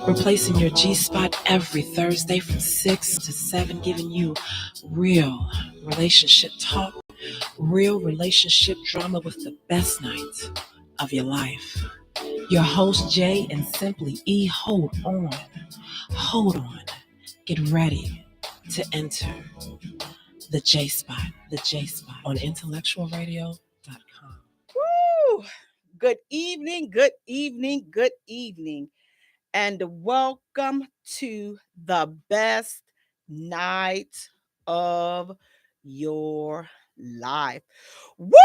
Replacing your G-spot every Thursday from 6 to 7, giving you real relationship talk, real relationship drama with the best nights of your life. Your host, Jaye and Simply E, hold on, get ready to enter the J-spot on IntellectualRadio.com. Woo! Good evening, good evening, good evening, and welcome to the best night of your life. Woo!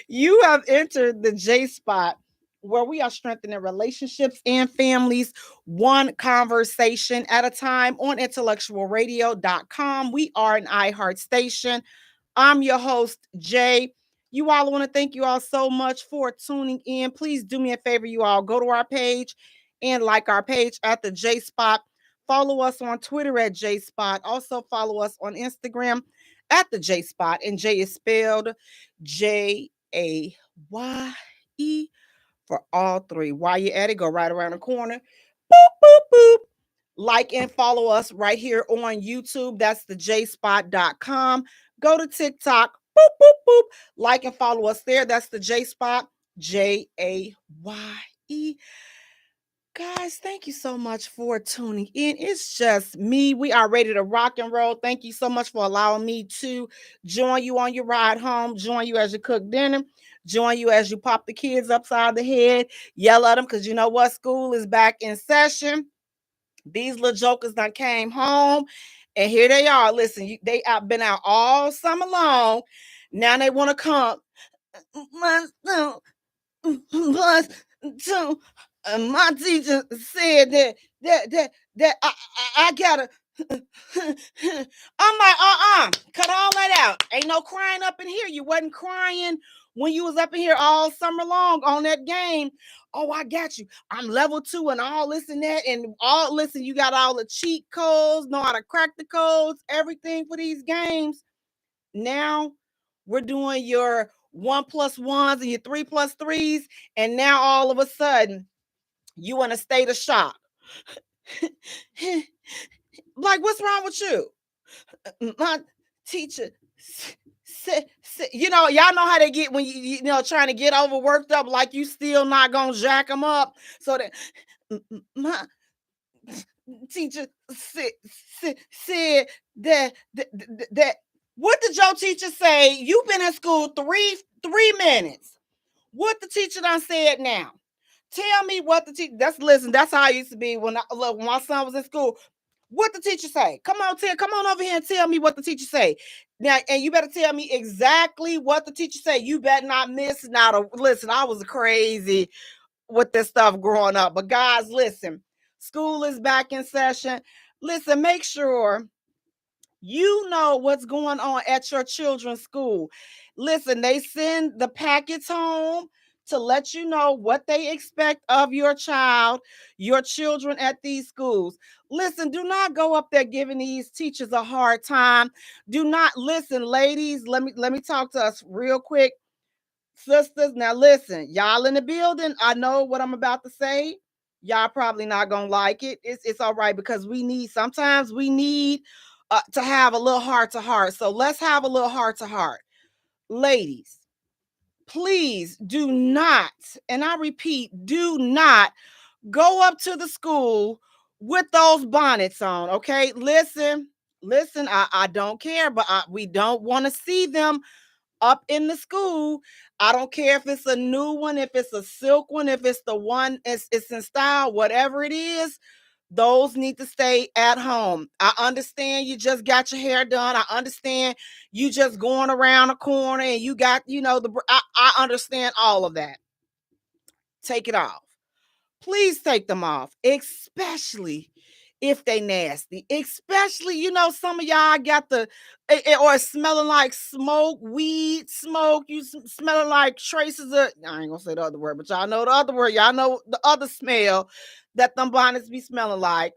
You have entered the J spot where we are strengthening relationships and families one conversation at a time on IntellectualRadio.com. We are an iHeart station. I'm your host, Jay. You all, want to thank you all so much for tuning in. Please do me a favor, you all. Go to our page and like our page at the J Spot. Follow us on Twitter at J Spot. Also follow us on Instagram at the J Spot. And Jay is spelled Jaye for all three. While you're at it, go right around the corner. Boop, boop, boop. Like and follow us right here on YouTube. That's the jspot.com. Go to TikTok. Boop, boop, boop. Like and follow us there. That's the J Spot. Jaye. Guys, thank you so much for tuning in. It's just me. We are ready to rock and roll. Thank you so much for allowing me to join you on your ride home, join you as you cook dinner, join you as you pop the kids upside the head, yell at them because you know what? School is back in session. These little jokers done came home, and here they are. Listen, they have been out all summer long. Now they want to come. My teacher said that I gotta. I'm like, cut all that out. Ain't no crying up in here. You wasn't crying when you was up in here all summer long on that game. Oh, I got you. I'm level 2 and all this and that. And all, listen, you got all the cheat codes, know how to crack the codes, everything for these games. Now we're doing your 1+1s and your 3+3s. And now all of a sudden, you in a state of shock. Like, what's wrong with you? My teacher said, y'all know how they get when you trying to get over worked up, like you still not gonna jack them up. So that my teacher said that what did your teacher say? You've been in school three minutes. What the teacher done said now? Tell me what the teacher. That's how I used to be when my son was in school. What the teacher say? Come on over here and tell me what the teacher say. Now, and you better tell me exactly what the teacher say. You better not miss. Listen, I was crazy with this stuff growing up. But guys, listen, school is back in session. Listen, make sure you know what's going on at your children's school. Listen, they send the packets home to let you know what they expect of your child, your children at these schools. Listen, do not go up there giving these teachers a hard time. Do not listen, ladies. Let me talk to us real quick. Sisters, now listen, y'all in the building. I know what I'm about to say. Y'all probably not gonna like it. It's all right because sometimes we need to have a little heart to heart. So let's have a little heart to heart. Ladies, please do not, and I repeat, do not go up to the school with those bonnets on, okay? Listen, I don't care, but we don't want to see them up in the school. I don't care if it's a new one, if it's a silk one, if it's the one, it's in style, whatever it is. Those need to stay at home. I understand you just got your hair done. I understand you just going around a corner and you got, I understand all of that. Take it off. Please take them off, especially if they nasty. Especially, some of y'all got or smelling like smoke, weed smoke. You smelling like traces of, I ain't gonna say the other word, but y'all know the other word. Y'all know the other smell that them bonnets be smelling like.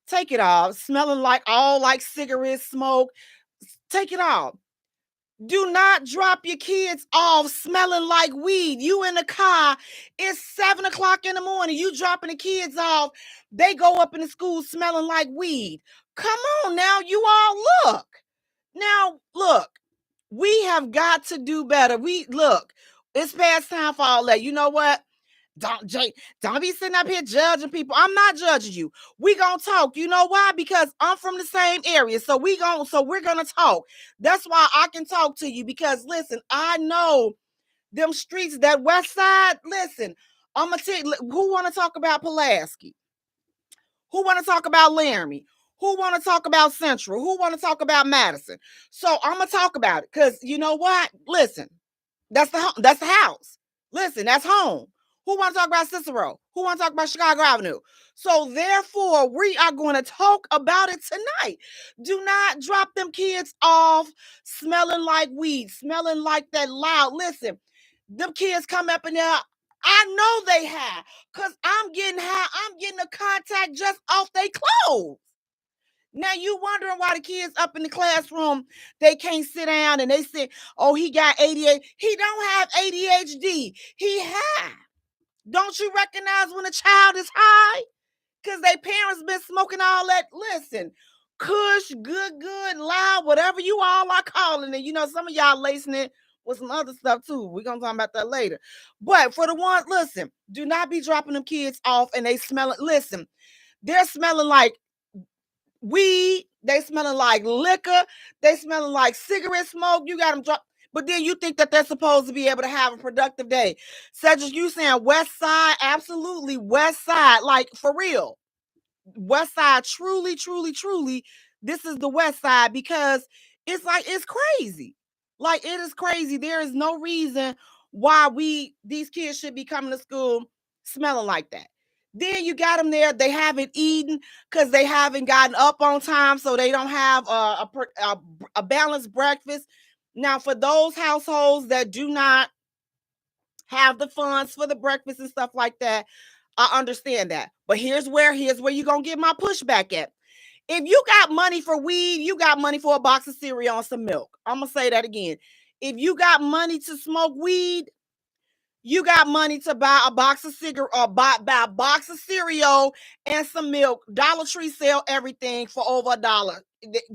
Take it off. Smelling like cigarette smoke. Take it off. Do not drop your kids off smelling like weed. You in the car, it's 7 o'clock in the morning. You dropping the kids off. They go up in the school smelling like weed. Come on now, you all look. Now, look, we have got to do better. It's past time for all that. You know what? Jay, don't be sitting up here judging people. I'm not judging you. We gonna talk. You know why? Because I'm from the same area. So we're gonna talk. That's why I can talk to you. Because listen, I know them streets, that west side. Listen, I'm gonna tell you, who wanna talk about Pulaski? Who wanna talk about Laramie? Who wanna talk about Central? Who wanna talk about Madison? So I'm gonna talk about it. Because you know what? Listen, that's the house. Listen, that's home. Who want to talk about Cicero? Who want to talk about Chicago Avenue? So therefore, we are going to talk about it tonight. Do not drop them kids off smelling like weed, smelling like that loud. Listen, them kids come up in there. I know they high because I'm getting high. I'm getting a contact just off their clothes. Now you wondering why the kids up in the classroom, they can't sit down and they say, oh, he got ADHD. He don't have ADHD. He high. Don't you recognize when a child is high? Because their parents been smoking all that. Listen, kush, good, loud, whatever you all are calling it. You know, some of y'all lacing it with some other stuff too. We're going to talk about that later. But for the ones, listen, do not be dropping them kids off and they smelling. Listen, they're smelling like weed, they smelling like liquor, they smelling like cigarette smoke. You got them drop, but then you think that they're supposed to be able to have a productive day. Cedric, you saying West Side? Absolutely, West Side, like for real. West Side, truly, this is the West Side because it's crazy. Like it is crazy. There is no reason why these kids should be coming to school smelling like that. Then you got them there. They haven't eaten because they haven't gotten up on time, so they don't have a balanced breakfast. Now, for those households that do not have the funds for the breakfast and stuff like that, I understand that. But here's where you're gonna get my pushback at. If you got money for weed, you got money for a box of cereal and some milk. I'm gonna say that again. If you got money to smoke weed, you got money to buy a box of cigarette or buy a box of cereal and some milk. Dollar Tree sell everything for over $1.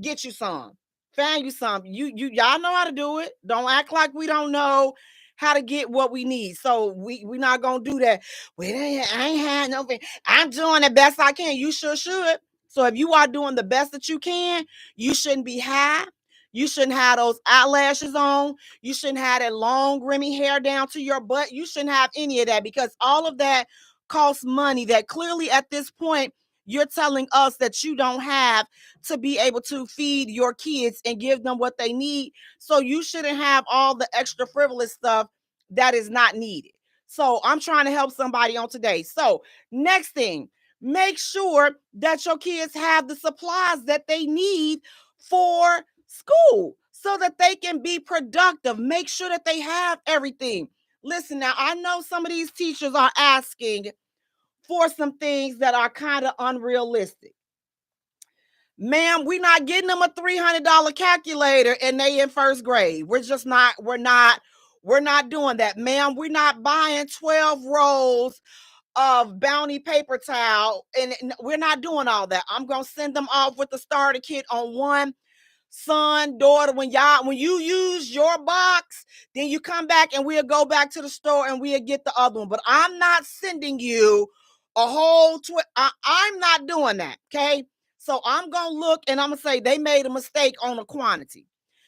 Get you some. Find you some. Y'all know how to do it. Don't act like we don't know how to get what we need. So we not gonna do that. Well, I ain't had no. I'm doing the best I can. You sure should. So if you are doing the best that you can, you shouldn't be high. You shouldn't have those eyelashes on. You shouldn't have that long, grimy hair down to your butt. You shouldn't have any of that because all of that costs money that clearly at this point you're telling us that you don't have to be able to feed your kids and give them what they need. So you shouldn't have all the extra frivolous stuff that is not needed. So I'm trying to help somebody on today. So next thing, make sure that your kids have the supplies that they need for school so that they can be productive. Make sure that they have everything. Listen, now I know some of these teachers are asking for some things that are kind of unrealistic. Ma'am, we're not getting them a $300 calculator and they in first grade. We're not doing that. Ma'am, we're not buying 12 rolls of Bounty paper towel and we're not doing all that. I'm going to send them off with the starter kit on one. Son, daughter, when you use your box, then you come back and we'll go back to the store and we'll get the other one. But I'm not sending you a whole I'm not doing that. Okay. So I'm gonna look and I'm gonna say they made a mistake on the quantity.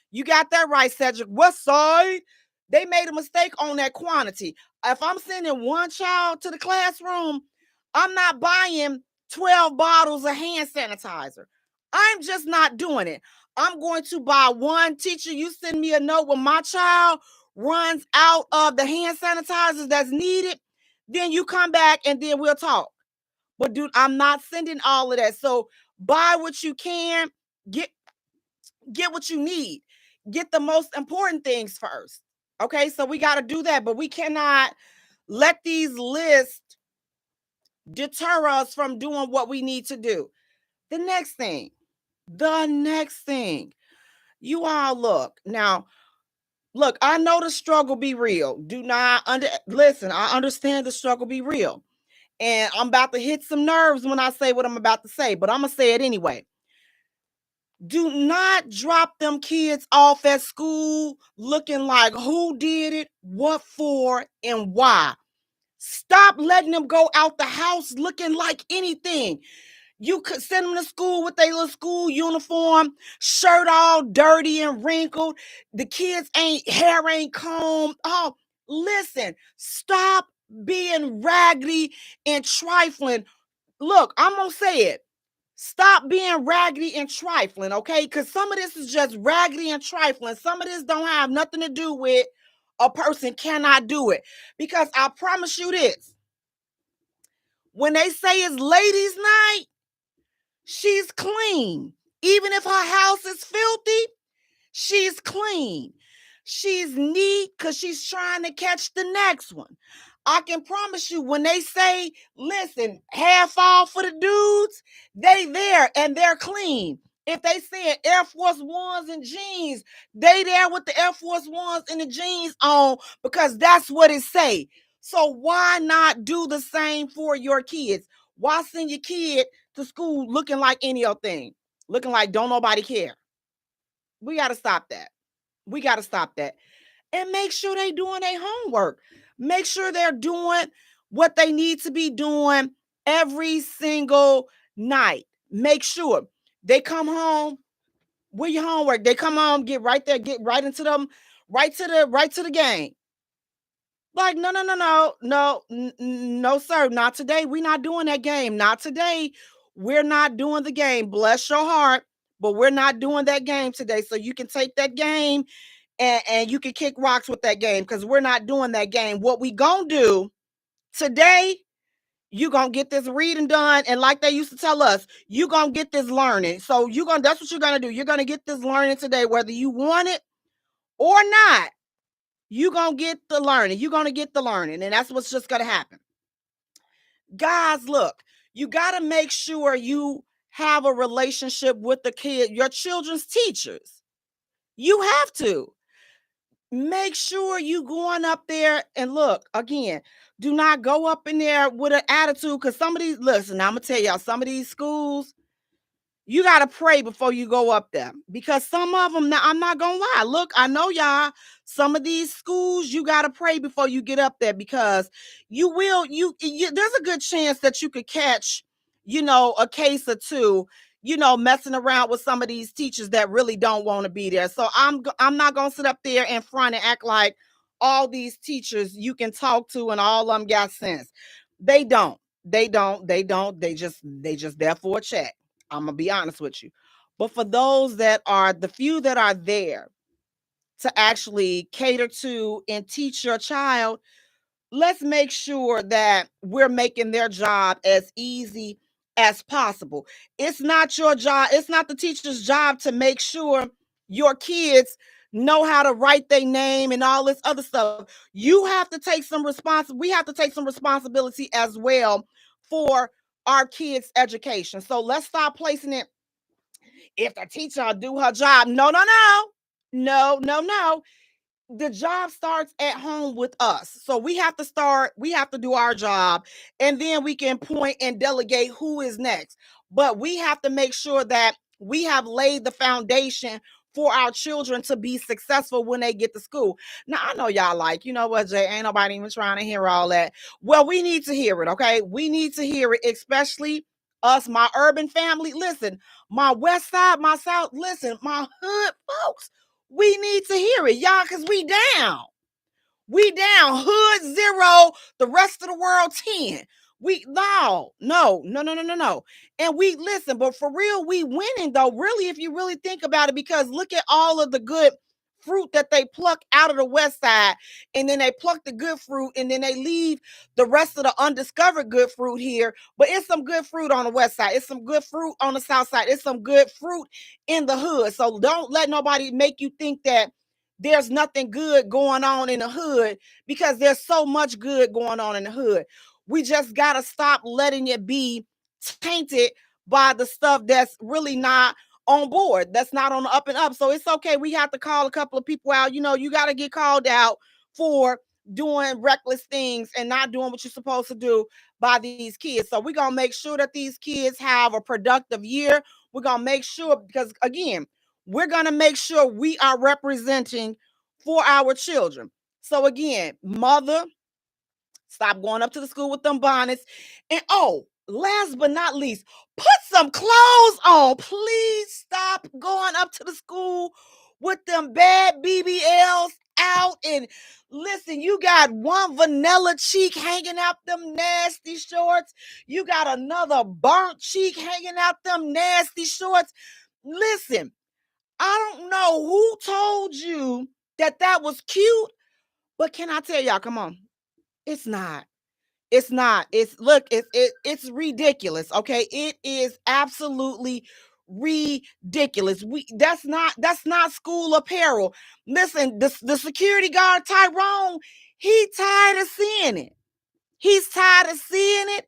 You got that right, Cedric. What side? They made a mistake on that quantity. If I'm sending one child to the classroom, I'm not buying 12 bottles of hand sanitizer. I'm just not doing it. I'm going to buy one. Teacher, you send me a note when my child runs out of the hand sanitizers that's needed. Then you come back and then we'll talk. But dude, I'm not sending all of that. So buy what you can, get what you need. Get the most important things first. Okay, so we got to do that, but we cannot let these lists deter us from doing what we need to do. The next thing, you all look. Now, Look, I know the struggle be real. Do not listen. I understand the struggle be real. And I'm about to hit some nerves when I say what I'm about to say, but I'm going to say it anyway. Do not drop them kids off at school looking like who did it, what for, and why. Stop letting them go out the house looking like anything. You could send them to school with their little school uniform, shirt all dirty and wrinkled. The kids hair ain't combed. Oh, listen, stop being raggedy and trifling. Look, I'm going to say it. Stop being raggedy and trifling, okay? Because some of this is just raggedy and trifling. Some of this don't have nothing to do with a person cannot do it. Because I promise you this, when they say it's ladies' night, she's clean. Even if her house is filthy, she's clean. She's neat because she's trying to catch the next one. I can promise you when they say, listen, half off for the dudes, they there and they're clean. If they say Air Force Ones and jeans, they there with the Air Force Ones and the jeans on because that's what it say. So why not do the same for your kids? Why send your kid to school looking like any old thing? Looking like don't nobody care. We got to stop that. We got to stop that. And make sure they doing their homework. Make sure they're doing what they need to be doing every single night. Make sure they come home with your homework. They come home, get right there, get right into them, right to the game. Like, no, sir, not today. We're not doing that game. Not today. We're not doing the game. Bless your heart, but we're not doing that game today. So you can take that game and you can kick rocks with that game because we're not doing that game. What we gonna do today, you gonna get this reading done, and like they used to tell us, you gonna get this learning. So that's what you're gonna do. You're gonna get this learning today, whether you want it or not. You gonna get the learning. You're gonna get the learning, and that's what's just gonna happen. Guys, look, you gotta make sure you have a relationship with the kid, your children's teachers. You have to. Make sure you going up there and look again. Do not go up in there with an attitude because some of these, listen, I'm gonna tell y'all, some of these schools, you got to pray before you go up there because some of them, now I'm not going to lie. Look, I know y'all, some of these schools, you got to pray before you get up there because there's a good chance that you could catch, a case or two, messing around with some of these teachers that really don't want to be there. So I'm not going to sit up there in front and act like all these teachers you can talk to and all of them got sense. They don't. They just there for a check. I'm going to be honest with you. But for those that are the few that are there to actually cater to and teach your child, let's make sure that we're making their job as easy as possible. It's not your job. It's not the teacher's job to make sure your kids know how to write their name and all this other stuff. You have to take some we have to take some responsibility as well for our kids' education. So let's stop placing it if the teacher will do her job. No. The job starts at home with us. So we have to do our job, and then we can point and delegate who is next. But we have to make sure that we have laid the foundation for our children to be successful when they get to school. Now, I know y'all like, you know what, Jay, ain't nobody even trying to hear all that. Well, we need to hear it, okay? We need to hear it, especially us, my urban family. Listen, my west side, my south, listen, my hood folks, we need to hear it, y'all, because we down. We down. Hood 0, the rest of the world 10. We no. And we listen, but for real, we winning though. Really, if you really think about it, because look at all of the good fruit that they pluck out of the west side, and then they pluck the good fruit, and then they leave the rest of the undiscovered good fruit here. But it's some good fruit on the west side. It's some good fruit on the south side. It's some good fruit in the hood. So don't let nobody make you think that there's nothing good going on in the hood, because there's so much good going on in the hood. We just got to stop letting it be tainted by the stuff that's really not on board. That's not on the up and up. So it's okay. We have to call a couple of people out. You got to get called out for doing reckless things and not doing what you're supposed to do by these kids. So we're going to make sure that these kids have a productive year. We're going to make sure, because again, we're going to make sure we are representing for our children. So again, mother, stop going up to the school with them bonnets. And last but not least, put some clothes on. Please stop going up to the school with them bad BBLs out. And listen, you got one vanilla cheek hanging out them nasty shorts. You got another burnt cheek hanging out them nasty shorts. Listen, I don't know who told you that was cute, but can I tell y'all, come on, it's not. It's not. It's ridiculous. Okay. It is absolutely ridiculous. That's not school apparel. Listen, the security guard Tyrone, he tired of seeing it. He's tired of seeing it.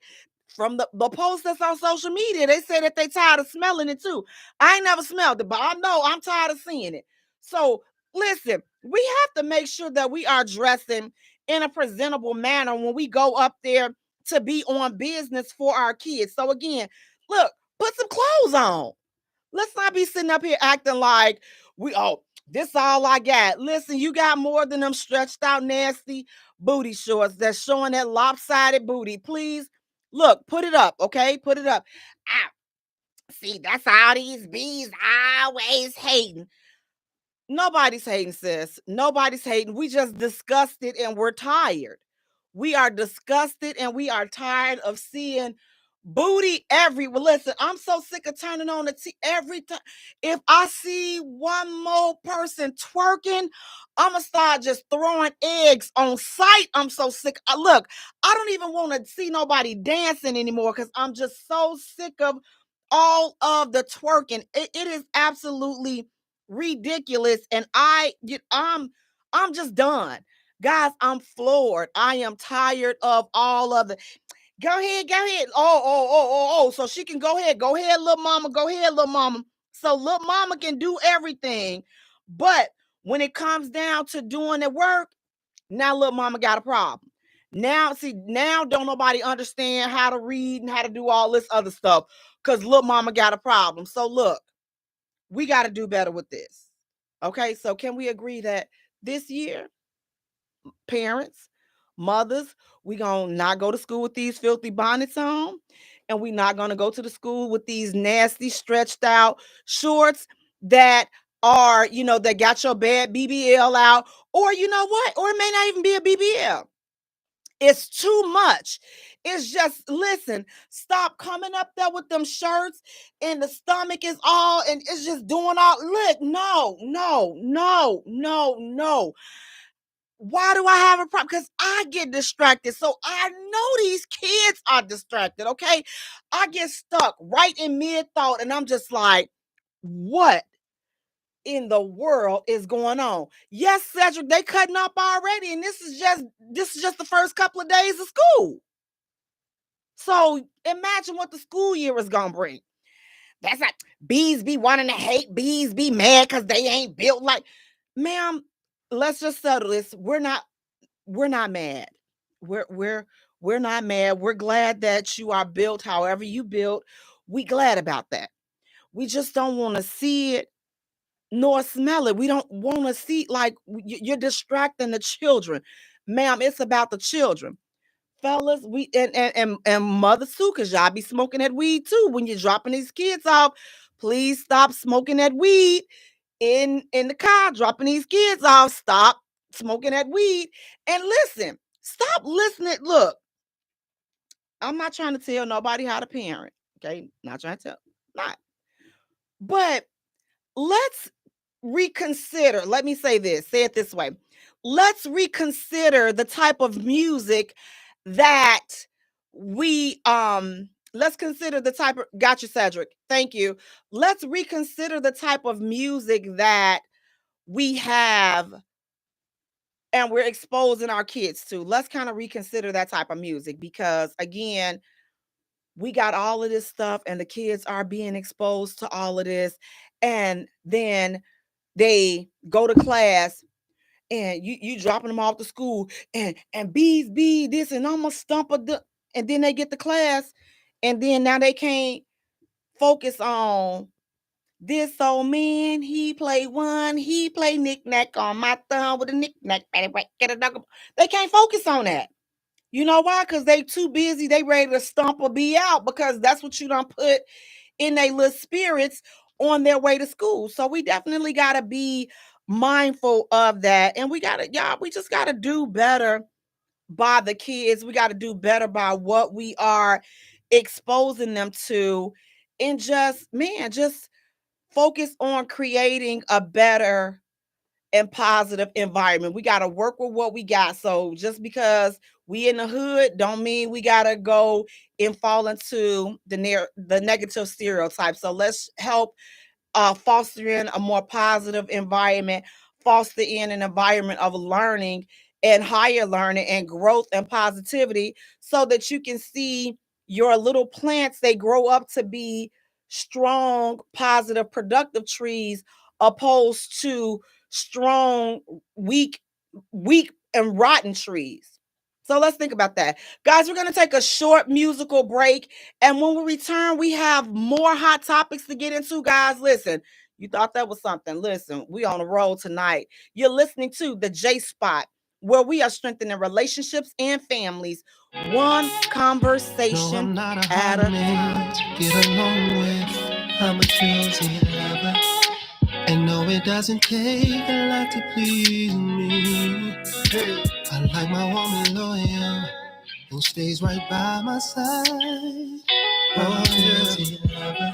From the post that's on social media, they say that they tired of smelling it too. I ain't never smelled it, but I know I'm tired of seeing it. So listen, we have to make sure that we are dressing in a presentable manner when we go up there to be on business for our kids. So again, look, put some clothes on. Let's not be sitting up here acting like this all I got. Listen, you got more than them stretched out nasty booty shorts that's showing that lopsided booty. Please look, put it up, okay? Put it up. See, that's all these bees always hating. Nobody's hating, sis. Nobody's hating. We just disgusted and we're tired. We are disgusted and we are tired of seeing booty everywhere. Listen, I'm so sick of turning on the every time. If I see one more person twerking, I'm going to start just throwing eggs on sight. I'm so sick. Look, I don't even want to see nobody dancing anymore because I'm just so sick of all of the twerking. It is absolutely ridiculous, and I'm just done, guys. I'm floored. I am tired of all of the go ahead. So she can go ahead, little mama, go ahead, little mama. So little mama can do everything, but when it comes down to doing the work, now little mama got a problem. Now don't nobody understand how to read and how to do all this other stuff because little mama got a problem. So look, we got to do better with this. Okay, so can we agree that this year, parents, mothers, we gonna not go to school with these filthy bonnets on, and we not gonna go to the school with these nasty stretched out shorts that are, that got your bad BBL out, or you know what, or it may not even be a BBL. It's too much. It's just, listen, stop coming up there with them shirts and the stomach is all, and it's just doing all, look, no, no, no, no, no. Why do I have a problem? Because I get distracted. So I know these kids are distracted, okay? I get stuck right in mid-thought and I'm just like, what in the world is going on? Yes, Cedric, they cutting up already, and this is just the first couple of days of school. So imagine what the school year is gonna bring. That's like bees be wanting to hate, bees be mad because they ain't built like, ma'am. Let's just settle this. We're not mad. We're not mad. We're glad that you are built however you built. We glad about that. We just don't want to see it nor smell it. We don't want to see, like, you're distracting the children. Ma'am, it's about the children. Fellas, we and mothers too, because y'all be smoking that weed too. When you're dropping these kids off, please stop smoking that weed in the car, dropping these kids off. Stop smoking that weed. And listen, stop listening. Look, I'm not trying to tell nobody how to parent. Okay, not trying to tell. Not. But let's reconsider. Let me say this. Say it this way. Let's reconsider the type of music that we let's consider the type of, gotcha, Cedric. Thank you. Let's reconsider the type of music that we have and we're exposing our kids to. Let's kind of reconsider that type of music because again, we got all of this stuff and the kids are being exposed to all of this. and then they go to class, and you dropping them off to school, and bees be this, and I'm a stump of the, and then they get to class, and then now they can't focus on this old man. He play knick-knack on my thumb with a knick-knack. They can't focus on that. You know why? Because they too busy. They ready to stomp a bee out, because that's what you done put in their little spirits on their way to school. So we definitely got to be mindful of that. And we just got to do better by the kids. We got to do better by what we are exposing them to. And just focus on creating a better and positive environment. We got to work with what we got. So just because we in the hood don't mean we got to go and fall into the negative stereotypes. So let's help fostering a more positive environment, foster in an environment of learning and higher learning and growth and positivity, so that you can see your little plants, they grow up to be strong, positive, productive trees, opposed to strong, weak and rotten trees. So let's think about that. Guys, we're going to take a short musical break. And when we return, we have more hot topics to get into. Guys, listen, you thought that was something. Listen, we on the road tonight. You're listening to the J Spot, where we are strengthening relationships and families, one conversation at a time. Get along with, I'm a choosy lover. And no, it doesn't take a lot to please me. I like my woman loyal and stays right by my side. Oh, choosy lover.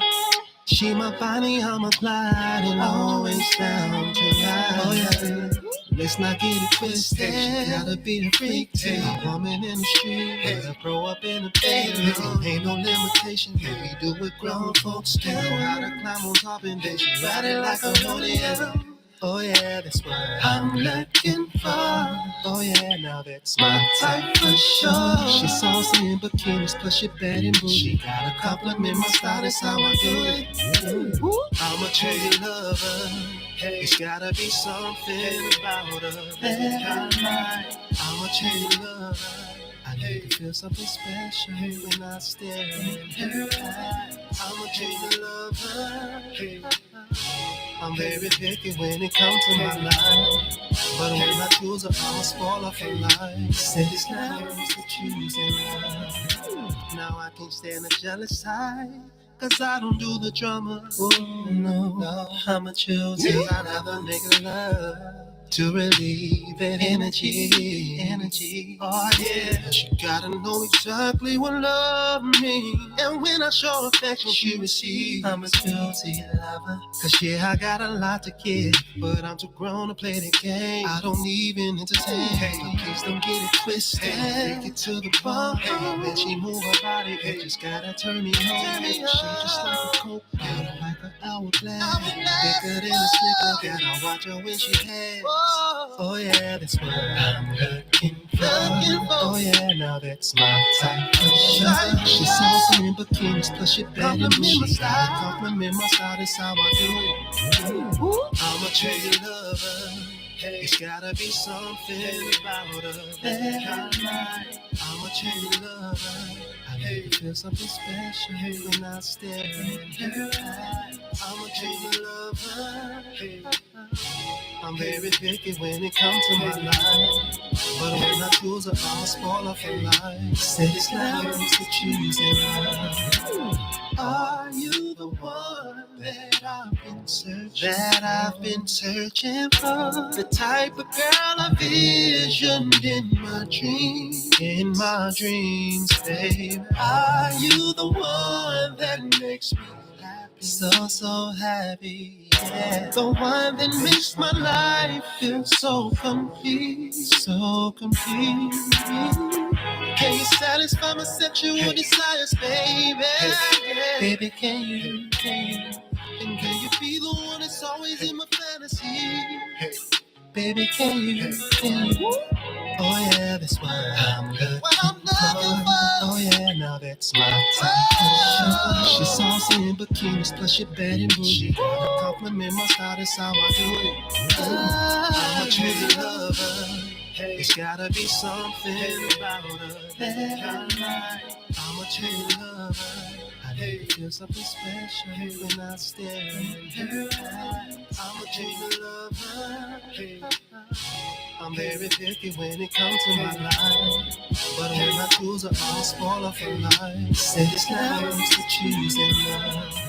She my body, I'm a glide, and always down to ride. Oh, yeah. Let's not get it twisted. She gotta be a freak too. A woman in the street, gotta grow up in a bedroom. Ain't no limitation, we do what grown folks do. How to climb on top and then she ride it like a rodeo. Oh yeah, that's what I'm looking for. Oh yeah, now that's my type for sure. She's saucy in bikinis, plus she bad and bougie. She gotta compliment my style, that's how I do it. I'm a cherry lover. It's gotta be something about her that I like. I'm a cherry lover. I need to feel something special when I stare in her eyes. I'm a cherry lover. I'm very picky when it comes to my life, but when I choose her, I'm a spoiler for life. Said it's not always to choosing her. Now I can't stand the jealous side, cause I don't do the drama. Oh no, I'm a choosing. I never make love to relieve that energy. Oh yeah, she gotta know exactly what love means. And when I show affection, she receives. I'm a choosy lover. Cause yeah, I got a lot to give, but I'm too grown to play the game. I don't even entertain. Please don't get it twisted. Take it to the bar. When she move her body, it just gotta turn me on. She just like a coke, like an hourglass. Thicker than a snicker, gotta watch her when she has. Oh yeah, that's what I'm looking for. Oh yeah, now that's my type of shot. She's saucy in bikinis, plus she bad and she compliment my style, that's how I do it. I'm a cherry lover. It's gotta be something about her that I like. I'm a cherry lover. I need to feel something special when I stare in her eyes. I'm a cherry lover. I'm very picky when it comes to my life, but when I choose her, I'm a spoiler for life. Said it's not always to choosing her. Are you the one that I've been searching for? The type of girl I visioned in my dreams, babe. Are you the one that makes me happy? So happy, yeah. The one that makes my life feel so complete. Can you satisfy my sexual desires, baby? Yeah. Baby, can you? And can you be the one that's always in my fantasy? Baby, can you? Oh yeah, that's what I'm looking for. Oh yeah, now that's my type. She's saucy in bikinis, plus she bad and bougie. Gotta compliment my style, that's how I do it. I'm a true lover. It's gotta be something about her that I like. I'm a true lover. I never feel something special when I stare in her eyes. I'm a true lover. I'm very picky when it comes to my life. But when I choose her, I'll spoil her for life. Said it's not wrong to choose in love.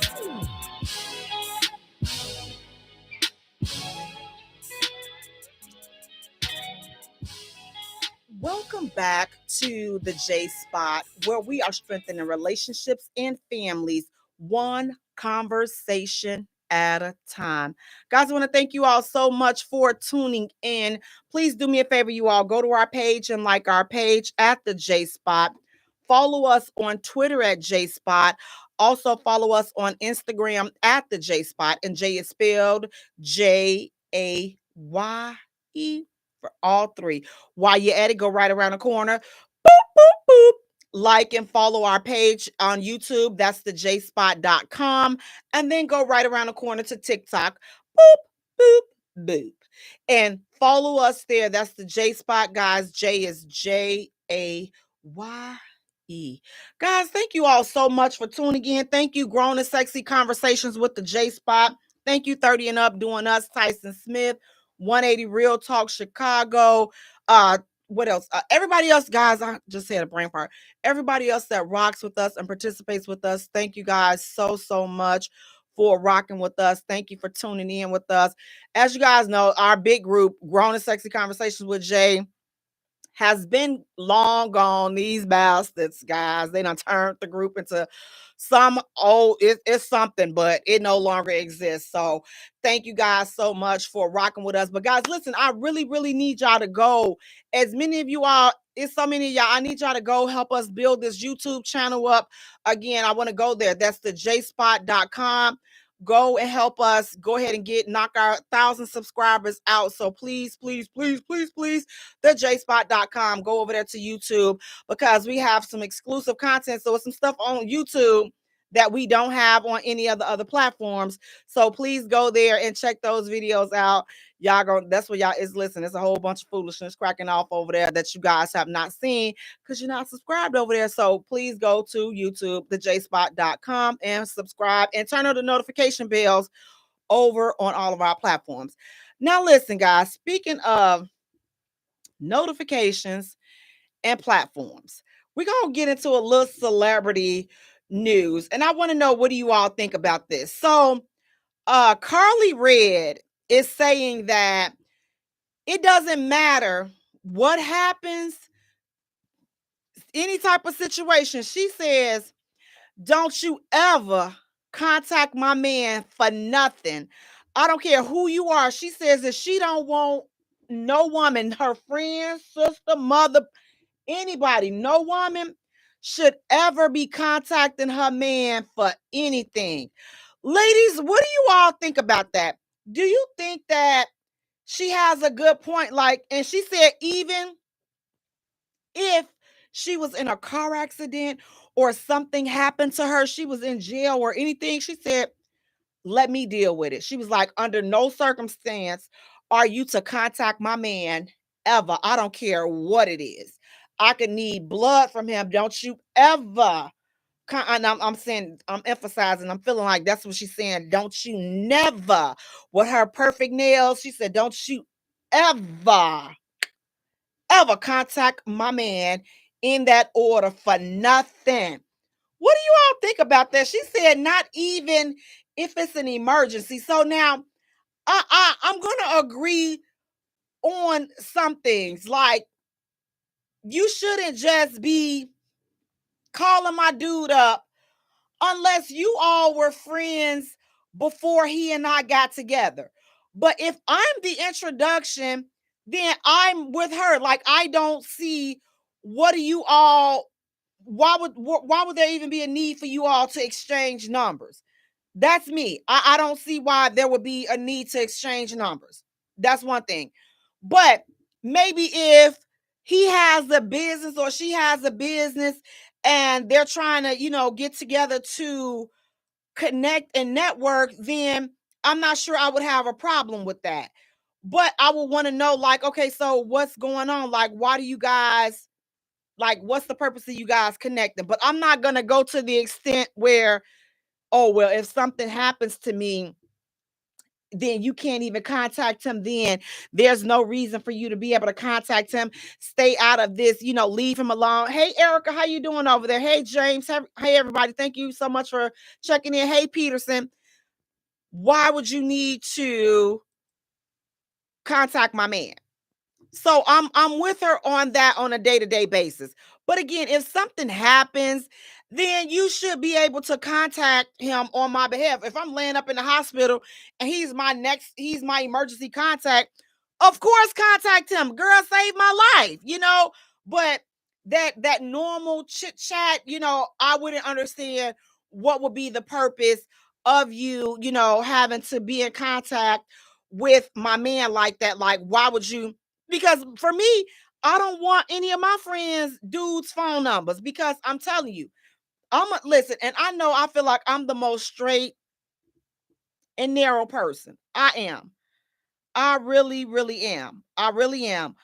Welcome back to the J Spot, where we are strengthening relationships and families one conversation at a time. Guys, I want to thank you all so much for tuning in. Please do me a favor, you all go to our page and like our page at the J Spot. Follow us on Twitter at J Spot. Also follow us on Instagram at the J Spot, and Jay is spelled Jaye for all three. While you're at it, go right around the corner. Boop, boop, boop. Like and follow our page on YouTube. That's the jspot.com. And then go right around the corner to TikTok. Boop, boop, boop. And follow us there. That's the J Spot, guys. J is Jaye. Guys, thank you all so much for tuning in. Thank you, Grown and Sexy Conversations with the J Spot. Thank you, 30 and Up, doing us, Tyson Smith. 180 Real Talk Chicago. What else? Everybody else, guys, I just had a brain fart. Everybody else that rocks with us and participates with us, thank you guys so much for rocking with us. Thank you for tuning in with us. As you guys know, our big group, Grown and Sexy Conversations with Jay, has been long gone. These bastards, guys, they done turned the group into some it's something, but it no longer exists. So thank you guys so much for rocking with us. But guys, listen, I really need y'all to go. As many of you all, it's so many of y'all, I need y'all to go help us build this YouTube channel up. Again, I want to go there. That's the jspot.com. Go and help us go ahead and knock our 1,000 subscribers out. So please, the jspot.com. Go over there to YouTube, because we have some exclusive content. So it's some stuff on YouTube that we don't have on any of the other platforms. So please go there and check those videos out. That's what y'all is listening. It's a whole bunch of foolishness cracking off over there that you guys have not seen because you're not subscribed over there. So please go to YouTube, thejspot.com, and subscribe and turn on the notification bells over on all of our platforms. Now, listen, guys, speaking of notifications and platforms, we're going to get into a little celebrity news. And I want to know, what do you all think about this? So, Carly Red is saying that it doesn't matter what happens, any type of situation. She says, don't you ever contact my man for nothing. I don't care who you are. She says that she don't want no woman, her friend, sister, mother, anybody, no woman should ever be contacting her man for anything. Ladies, what do you all think about that? Do you think that she has a good point? Like, and she said, even if she was in a car accident or something happened to her, she was in jail or anything, she said, let me deal with it. She was like, under no circumstance are you to contact my man ever. I don't care what it is. I could need blood from him. Don't you ever. And I'm saying, I'm emphasizing, I'm feeling like that's what she's saying. Don't you never. With her perfect nails, she said, don't you ever contact my man in that order for nothing. What do you all think about that? She said, not even if it's an emergency. So now I'm going to agree on some things. Like, you shouldn't just be calling my dude up unless you all were friends before he and I got together. But if I'm the introduction, then I'm with her. Like, I don't see, what do you all, why would there even be a need for you all to exchange numbers? That's me. I don't see why there would be a need to exchange numbers. That's one thing. But maybe if he has a business or she has a business and they're trying to, get together to connect and network, then I'm not sure I would have a problem with that. But I would want to know, like, okay, so what's going on? Like, why do you guys, like, what's the purpose of you guys connecting? But I'm not going to go to the extent where, oh, well, if something happens to me, then you can't even contact him. Then there's no reason for you to be able to contact him. Stay out of this, leave him alone. Hey, Erica, how you doing over there? Hey, James. Hey, everybody. Thank you so much for checking in. Hey, Peterson. Why would you need to contact my man? So I'm with her on that on a day-to-day basis. But again, if something happens, then you should be able to contact him on my behalf. If I'm laying up in the hospital and he's my emergency contact, of course contact him. Girl, save my life. But that normal chit chat, I wouldn't understand what would be the purpose of you, having to be in contact with my man like that. Like, why would you? Because for me, I don't want any of my friends' dudes' phone numbers, because I'm telling you, listen, and I feel like I'm the most straight and narrow person. I am. I really, really am. I really am.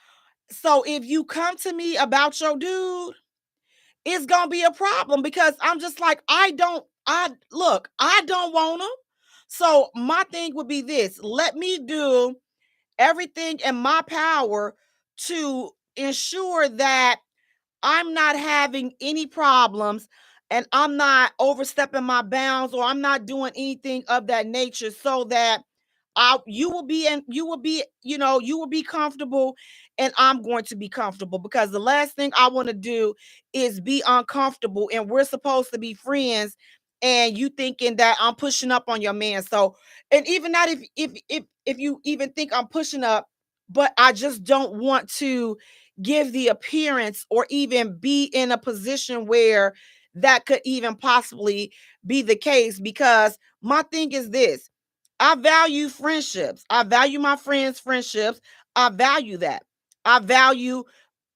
So if you come to me about your dude, it's gonna be a problem, because I'm just like, I don't want him. So my thing would be this: let me do everything in my power to ensure that I'm not having any problems and I'm not overstepping my bounds, or I'm not doing anything of that nature, so that you will be comfortable, and I'm going to be comfortable, because the last thing I want to do is be uncomfortable, and we're supposed to be friends, and you thinking that I'm pushing up on your man. So, and even not if you even think I'm pushing up, but I just don't want to give the appearance or even be in a position where that could even possibly be the case. Because my thing is this: I value friendships. I value my friends' friendships. I value that. I value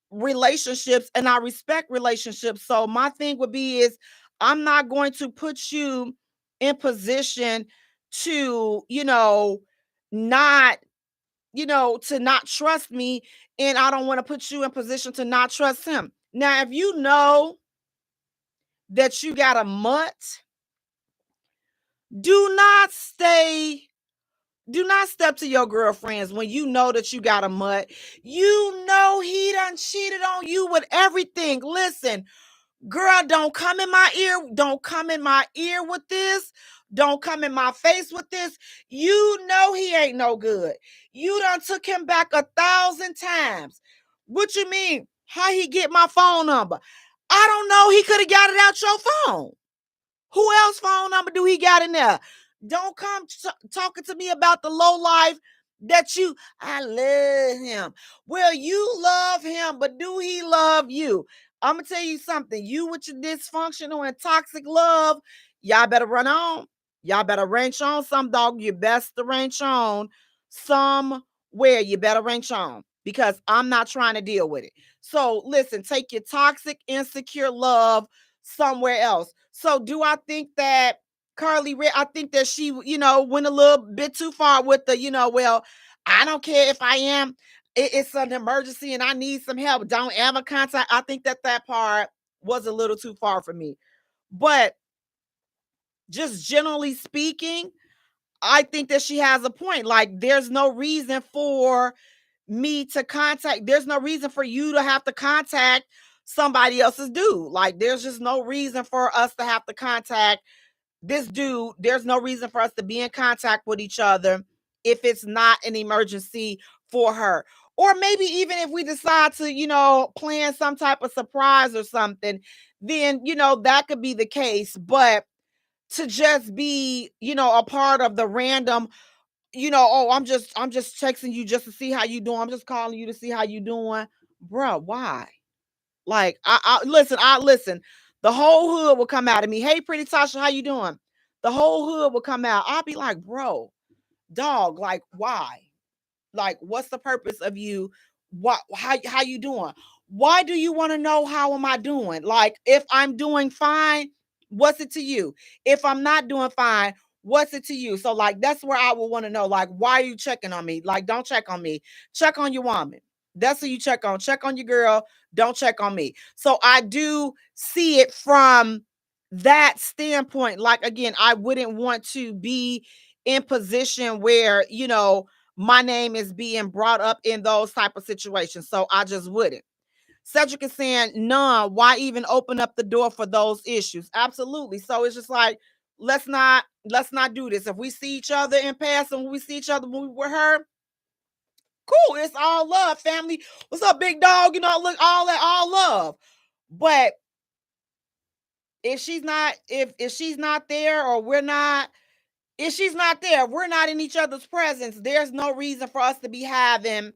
relationships, and I respect relationships. So my thing would be is, I'm not going to put you in position to, not, to not trust me, and I don't want to put you in position to not trust him. Now, if you know that you got a mutt, do not stay do not step to your girlfriends when you know that you got a mutt. You know he done cheated on you with everything. Listen, girl, don't come in my ear. Don't come in my ear with this. Don't come in my face with this. You know he ain't no good. You done took him back 1,000 times. What you mean? How he get my phone number? I don't know. He could have got it out your phone. Who else phone number do he got in there? Don't come talking to me about the low life that I love him. Well, you love him, but do he love you? I'm going to tell you something. You with your dysfunctional and toxic love, y'all better run on. Y'all better ranch on some, dog. You best to ranch on somewhere. You better ranch on, because I'm not trying to deal with it. So listen, take your toxic, insecure love somewhere else. So do I think that Carly Red, I think that she, went a little bit too far with the, well, I don't care if I am, it's an emergency and I need some help. Don't ever contact. I think that part was a little too far for me. But just generally speaking, I think that she has a point. Like, there's no reason for me to contact. There's no reason for you to have to contact somebody else's dude. Like, there's just no reason for us to have to contact this dude. There's no reason for us to be in contact with each other if it's not an emergency for her. Or maybe even if we decide to, plan some type of surprise or something, then, that could be the case. But to just be, a part of the random, oh, I'm just texting you just to see how you doing. I'm just calling you to see how you doing. Bruh, why? Like, I listen. The whole hood will come out of me. Hey, pretty Tasha, how you doing? The whole hood will come out. I'll be like, bro, dog, like, why? Like, what's the purpose of you? What? How you doing? Why do you want to know how am I doing? Like, if I'm doing fine, what's it to you? If I'm not doing fine, what's it to you? So like, that's where I would want to know, like, why are you checking on me? Like, don't check on me. Check on your woman. That's who you check on. Check on your girl. Don't check on me. So I do see it from that standpoint. Like, again, I wouldn't want to be in position where, my name is being brought up in those type of situations. So I just wouldn't. Cedric is saying, none. Why even open up the door for those issues? Absolutely. So it's just like, let's not do this. If we see each other in passing, when we see each other when we with her, cool. It's all love, family. What's up, big dog? Look, all that, all love. But if she's not, if she's not there, or we're not, if she's not there, we're not in each other's presence, there's no reason for us to be having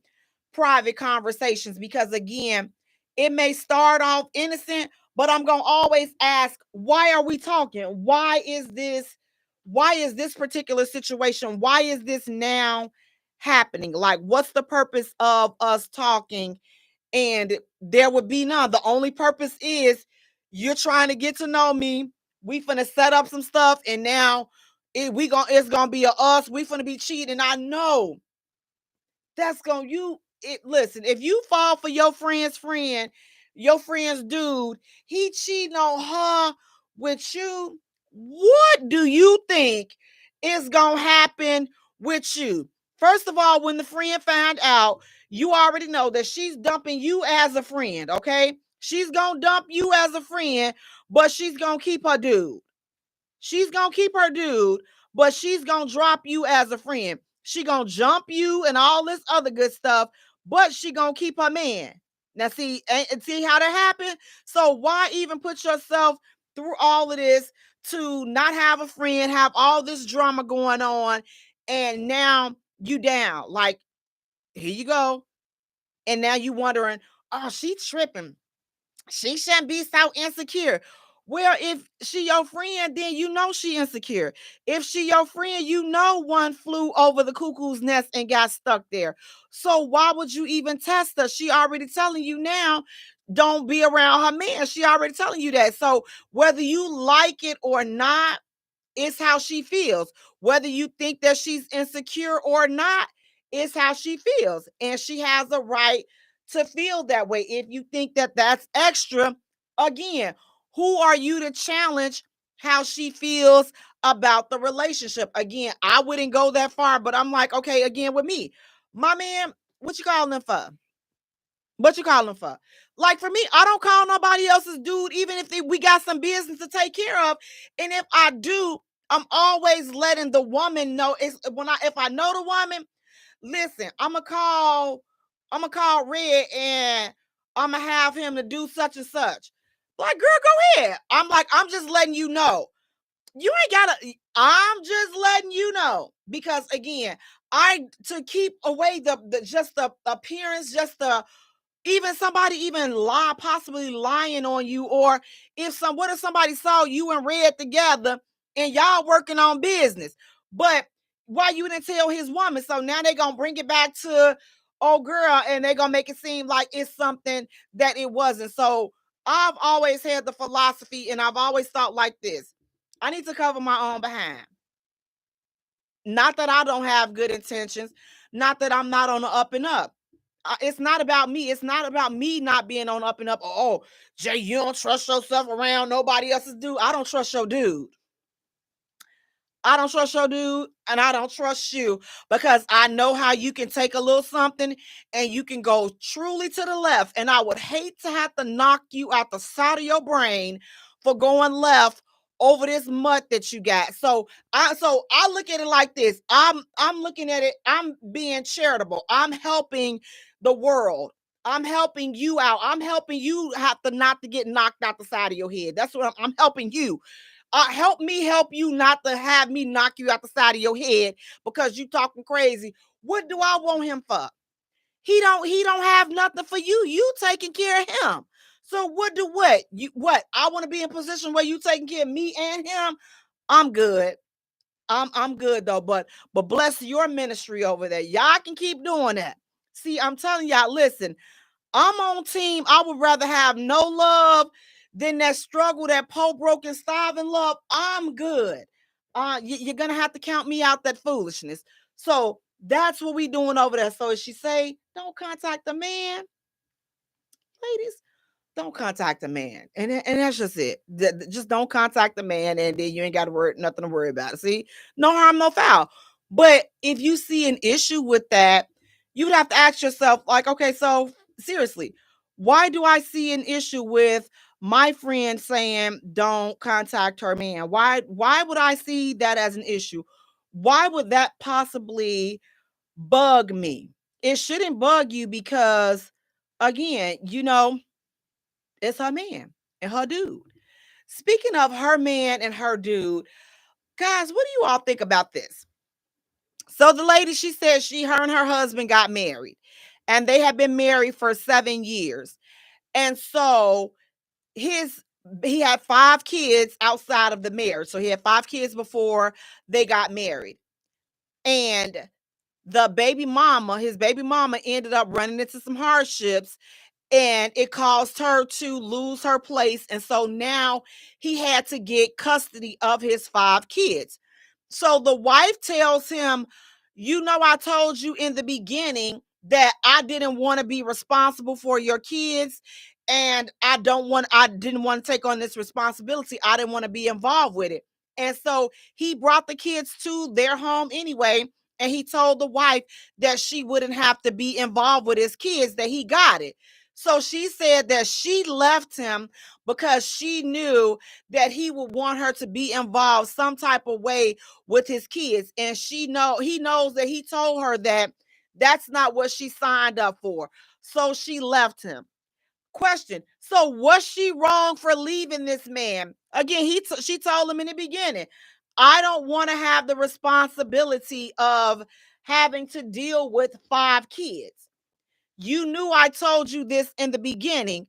private conversations, because again, it may start off innocent, but I'm going to always ask, why are we talking? Why is this particular situation? Why is this now happening? Like, what's the purpose of us talking? And there would be none. The only purpose is you're trying to get to know me. We finna set up some stuff, and now it's gonna be a us. We finna be cheating. I know that's gonna listen, if you fall for your friend's friend, your friend's dude, he cheating on her with you, what do you think is gonna happen with you? First of all, when the friend find out, you already know that she's dumping you as a friend. Okay, she's gonna dump you as a friend, but she's gonna keep her dude. She's gonna keep her dude, but she's gonna drop you as a friend. She gonna jump you and all this other good stuff, but she gonna keep her man. Now see how that happened? So why even put yourself through all of this to not have a friend, have all this drama going on, and now you down? Like, here you go. And now you wondering, oh, she tripping. She shouldn't be so insecure. Well, if she your friend, then you know she insecure. If she your friend, you know one flew over the cuckoo's nest and got stuck there. So why would you even test her? She already telling you now, don't be around her man. She already telling you that. So whether you like it or not, it's how she feels. Whether you think that she's insecure or not, it's how she feels. And she has a right to feel that way. If you think that that's extra, again, who are you to challenge how she feels about the relationship? Again, I wouldn't go that far, but I'm like, okay, again, with me, my man, what you calling him for? What you calling for? Like, for me, I don't call nobody else's dude, even if we got some business to take care of. And if I do, I'm always letting the woman know. If I know the woman, listen, I'm gonna call Red, and I'm gonna have him to do such and such. Like, girl, go ahead. I'm just letting you know. You ain't gotta. I'm just letting you know, because again, to keep away the just the appearance, just the, even somebody even possibly lying on you, or what if somebody saw you and Red together and y'all working on business, but why you didn't tell his woman? So now they gonna bring it back to old girl, and they gonna make it seem like it's something that it wasn't. So I've always had the philosophy, and I've always thought like this: I need to cover my own behind. Not that I don't have good intentions, not that I'm not on the up and up. It's not about me. It's not about me not being on up and up. Oh, Jay, you don't trust yourself around nobody else's dude. I don't trust your dude. I don't trust your dude, and I don't trust you, because I know how you can take a little something and you can go truly to the left. And I would hate to have to knock you out the side of your brain for going left over this mutt that you got. So I look at it like this. I'm looking at it. I'm being charitable. I'm helping the world. I'm helping you out. I'm helping you have to not to get knocked out the side of your head. That's what I'm helping you. Help me help you not to have me knock you out the side of your head because you talking crazy. What do I want him for? He don't have nothing for you. You taking care of him. So what? I want to be in a position where you taking care of me and him. I'm good. I'm good though, but bless your ministry over there. Y'all can keep doing that. See, I'm telling y'all, listen, I'm on team. I would rather have no love than that struggle, that poor, broken, starving love. I'm good. You're gonna have to count me out that foolishness. So that's what we doing over there. So if she say, don't contact the man, ladies, don't contact the man. And that's just it. Just don't contact the man, and then you ain't got to worry, nothing to worry about. See, no harm, no foul. But if you see an issue with that, you would have to ask yourself, like, okay, so seriously, why do I see an issue with my friend saying don't contact her man? Why would I see that as an issue? Why would that possibly bug me? It shouldn't bug you because, again, it's her man and her dude. Speaking of her man and her dude, guys, what do you all think about this? So the lady, she said her and her husband got married, and they have been married for 7 years. And so he had 5 kids outside of the marriage. So he had 5 kids before they got married. And his baby mama ended up running into some hardships, and it caused her to lose her place. And so now he had to get custody of his 5 kids. So the wife tells him, I told you in the beginning that I didn't want to be responsible for your kids, and I didn't want to take on this responsibility. I didn't want to be involved with it. And so he brought the kids to their home anyway, and he told the wife that she wouldn't have to be involved with his kids, that he got it. So she said that she left him because she knew that he would want her to be involved some type of way with his kids. And he knows that he told her that that's not what she signed up for. So she left him. Question. So was she wrong for leaving this man? Again, she told him in the beginning, I don't want to have the responsibility of having to deal with 5 kids. You knew I told you this in the beginning.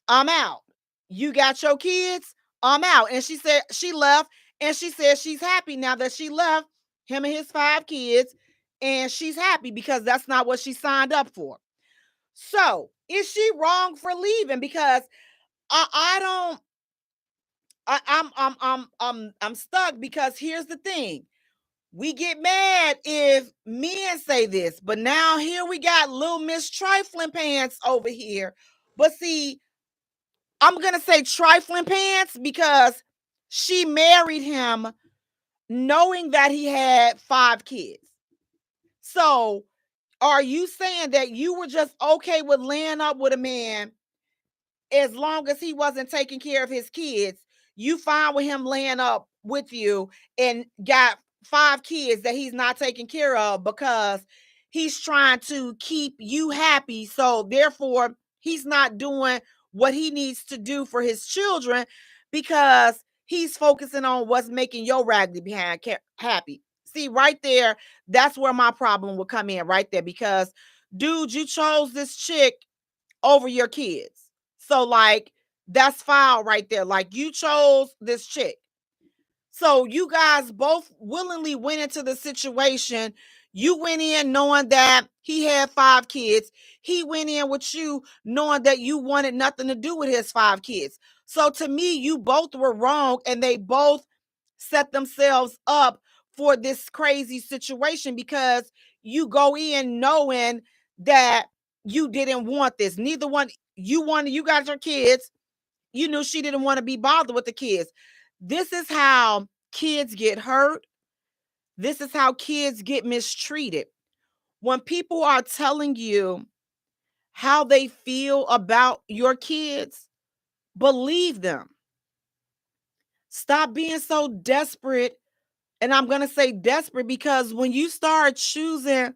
I'm out. You got your kids? I'm out. And she said she left, and she said she's happy now that she left him and his 5 kids, and she's happy because that's not what she signed up for. So, is she wrong for leaving? Because I'm stuck, because here's the thing. We get mad if men say this, but now here we got little Miss Trifling Pants over here. But see, I'm going to say Trifling Pants because she married him knowing that he had 5 kids. So are you saying that you were just okay with laying up with a man as long as he wasn't taking care of his kids? You fine with him laying up with you and got 5 kids that he's not taking care of because he's trying to keep you happy. So therefore, he's not doing what he needs to do for his children because he's focusing on what's making your raggedy behind happy. See, right there, that's where my problem would come in right there, because dude, you chose this chick over your kids. So like, that's foul right there. Like, you chose this chick. So you guys both willingly went into the situation. You went in knowing that he had 5 kids. He went in with you knowing that you wanted nothing to do with his 5 kids. So to me, you both were wrong, and they both set themselves up for this crazy situation because you go in knowing that you didn't want this. Neither one, you got your kids. You knew she didn't want to be bothered with the kids. This is how kids get hurt. This is how kids get mistreated. When people are telling you how they feel about your kids, believe them. Stop being so desperate. And I'm going to say desperate because when you start choosing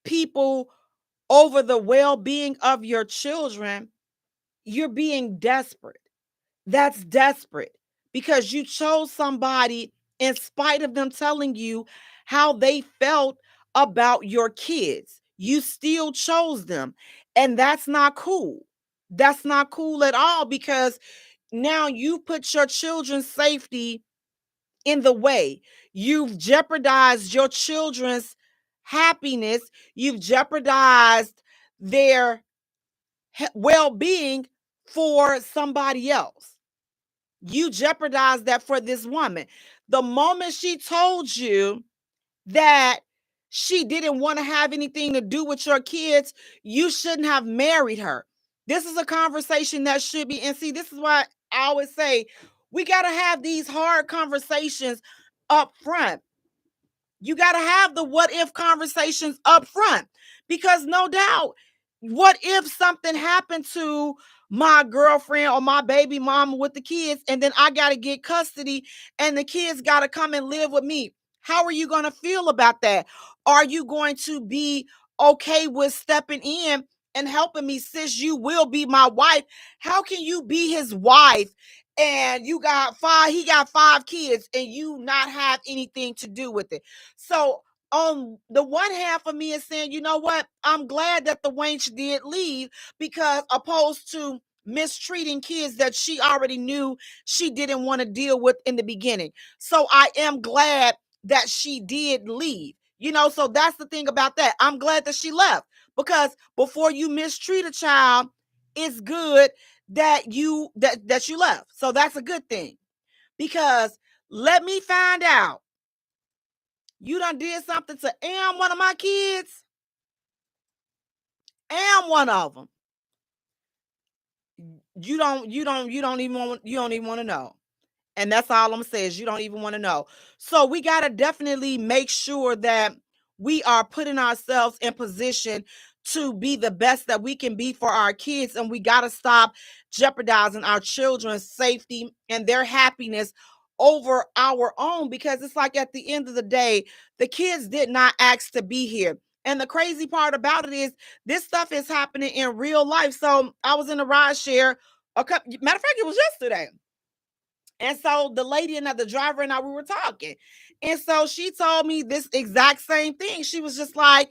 people over the well-being of your children, you're being desperate. That's desperate because you chose somebody in spite of them telling you how they felt about your kids. You still chose them. And that's not cool. That's not cool at all, because now you put your children's safety in the way. You've jeopardized your children's happiness. You've jeopardized their well-being for somebody else. You jeopardize that for this woman. The moment she told you that she didn't want to have anything to do with your kids, you shouldn't have married her. This is a conversation that should be, and see, this is why I always say we got to have these hard conversations up front. You got to have the what if conversations up front, because no doubt, what if something happened to my girlfriend or my baby mama with the kids, and then I got to get custody and the kids got to come and live with me? How are you going to feel about that? Are you going to be okay with stepping in and helping me? Sis, you will be my wife. How can you be his wife and he got 5 kids and you not have anything to do with it? So on the one half of me is saying, you know what? I'm glad that the wench did leave, because opposed to mistreating kids that she already knew she didn't want to deal with in the beginning. So I am glad that she did leave. So that's the thing about that. I'm glad that she left, because before you mistreat a child, it's good that you left. So that's a good thing, because let me find out you done did something to one of my kids, one of them. You don't even want to know. And that's all I'm saying, is you don't even want to know. So we got to definitely make sure that we are putting ourselves in position to be the best that we can be for our kids. And we got to stop jeopardizing our children's safety and their happiness over our own, because it's like at the end of the day, the kids did not ask to be here. And the crazy part about it is this stuff is happening in real life. So I was in a ride share matter of fact, it was yesterday. And so the lady and the driver and I, we were talking. And so she told me this exact same thing. She was just like,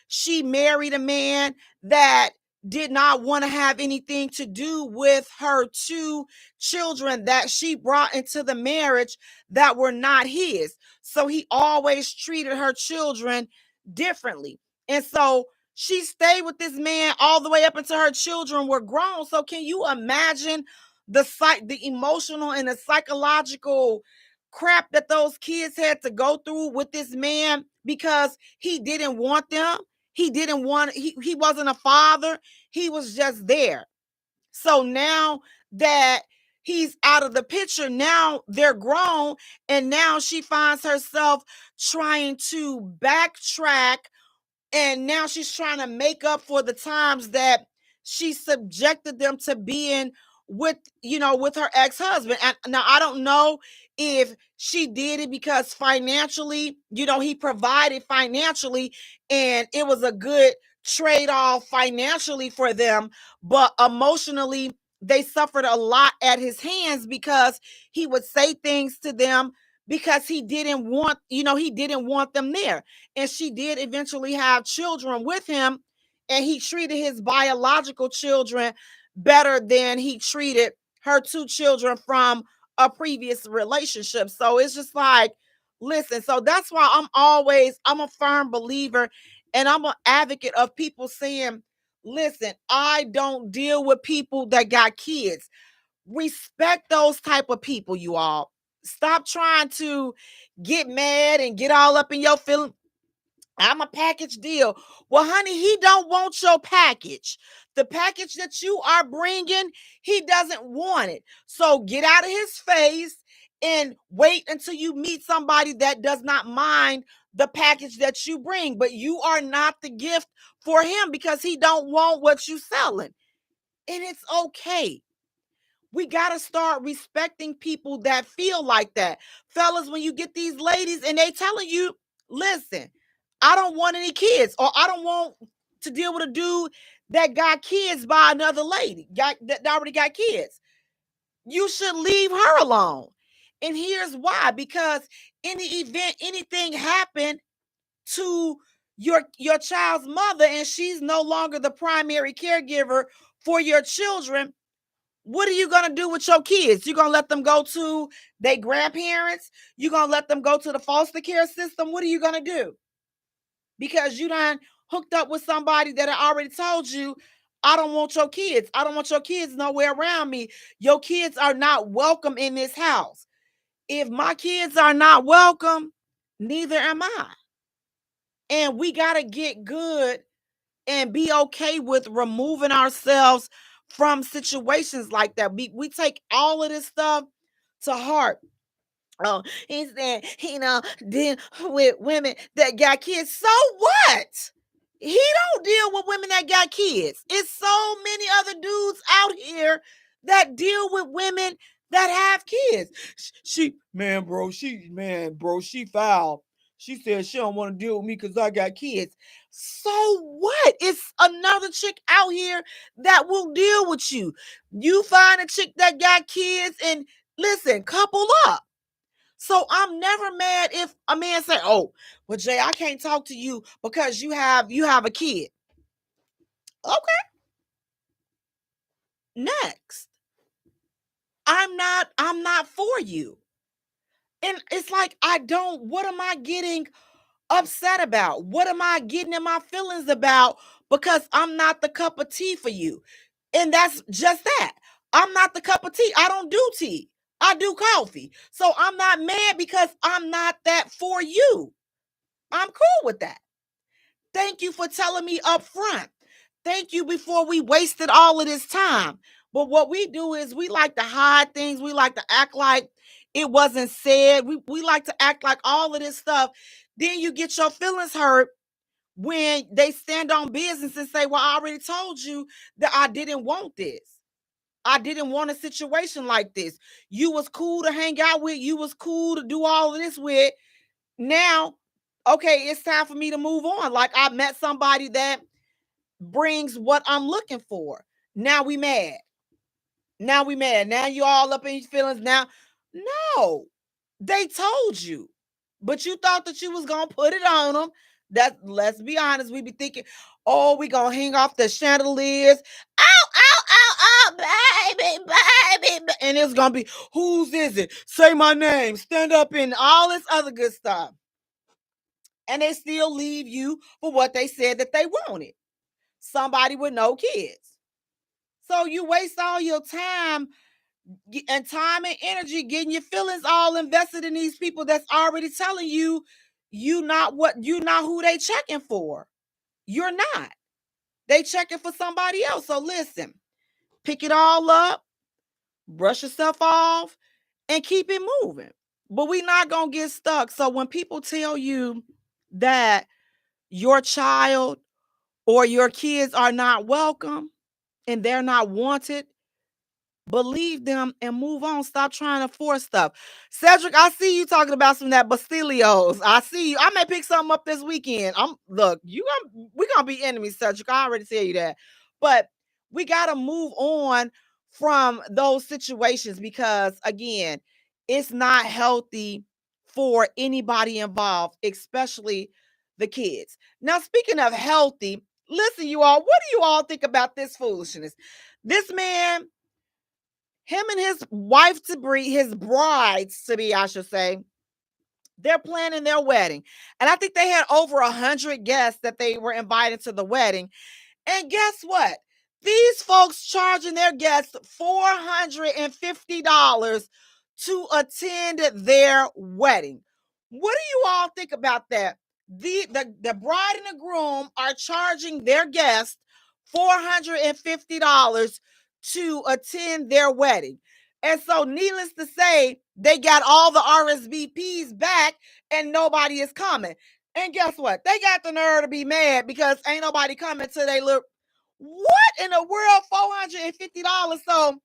she married a man that did not want to have anything to do with her 2 children that she brought into the marriage that were not his. So he always treated her children differently. And so she stayed with this man all the way up until her children were grown. So can you imagine the emotional and the psychological crap that those kids had to go through with this man, because he didn't want them? He wasn't a father. He was just there. So now that he's out of the picture, now they're grown, and now she finds herself trying to backtrack, and now she's trying to make up for the times that she subjected them to being with her ex-husband. And now I don't know if she did it because financially, he provided financially and it was a good trade-off financially for them, but emotionally they suffered a lot at his hands, because he would say things to them because he didn't want them there. And she did eventually have children with him, and he treated his biological children better than he treated her 2 children from a previous relationship. So it's just like, listen, so that's why I'm a firm believer, and I'm an advocate of people saying, listen, I don't deal with people that got kids. Respect those type of people, you all. Stop trying to get mad and get all up in your feelings. I'm a package deal. Well, honey, he don't want your package. The package that you are bringing, he doesn't want it. So get out of his face and wait until you meet somebody that does not mind the package that you bring. But you are not the gift for him, because he don't want what you selling. And it's okay. We got to start respecting people that feel like that. Fellas, when you get these ladies and they telling you, listen, I don't want any kids, or I don't want to deal with a dude that got kids by another lady, that already got kids, you should leave her alone. And here's why: because in the event anything happened to your child's mother and she's no longer the primary caregiver for your children, what are you going to do with your kids? You're going to let them go to their grandparents? You're going to let them go to the foster care system? What are you going to do? Because you done hooked up with somebody that I already told you, I don't want your kids. I don't want your kids nowhere around me. Your kids are not welcome in this house. If my kids are not welcome, neither am I. And we got to get good and be okay with removing ourselves from situations like that. We take all of this stuff to heart. Oh, he said, deal with women that got kids. So what? He don't deal with women that got kids. It's so many other dudes out here that deal with women that have kids. She foul. She said she don't want to deal with me because I got kids. So what? It's another chick out here that will deal with you. You find a chick that got kids and listen, couple up. So I'm never mad if a man say, "Oh, well, Jay, I can't talk to you because you have a kid." Okay. Next. I'm not for you. And it's like what am I getting upset about? What am I getting in my feelings about? Because I'm not the cup of tea for you. And that's just that. I'm not the cup of tea. I don't do tea. I do coffee. So I'm not mad because I'm not that for you. I'm cool with that. Thank you for telling me up front. Thank you before we wasted all of this time. But what we do is we like to hide things. We like to act like it wasn't said. We like to act like all of this stuff. Then you get your feelings hurt when they stand on business and say, well, I already told you that I didn't want this. I didn't want a situation like this. You was cool to hang out with. You was cool to do all of this with. Now, okay, it's time for me to move on. Like I met somebody that brings what I'm looking for. Now we mad. Now you all up in your feelings. Now, no, they told you, but you thought that you was gonna put it on them. Let's be honest. We be thinking, oh, we gonna hang off the chandeliers. Ow, ow, ow, ow, baby. And it's gonna be, whose is it? Say my name. Stand up and all this other good stuff. And they still leave you for what they said that they wanted. Somebody with no kids. So you waste all your time and energy getting your feelings all invested in these people that's already telling you not who they checking for. You're not. They checking for somebody else. So listen, pick it all up, brush yourself off, and keep it moving. But we're not going to get stuck. So when people tell you that your child or your kids are not welcome and they're not wanted, believe them and move on. Stop trying to force stuff. Cedric, I see you talking about some of that Bastilios. I see you. I may pick something up this weekend. We're gonna be enemies, Cedric. I already tell you that. But we gotta move on from those situations because again, it's not healthy for anybody involved, especially the kids. Now, speaking of healthy, listen, you all, what do you all think about this foolishness? This man, him and his wife to be, his brides to be, I should say, they're planning their wedding. And I think they had over 100 guests that they were invited to the wedding. And guess what? These folks charging their guests $450 to attend their wedding. What do you all think about that? The bride and the groom are charging their guests $450 to attend their wedding. And so needless to say, they got all the RSVPs back and nobody is coming. And guess what? They got the nerve to be mad because ain't nobody coming to they look. What in the world? $450. So,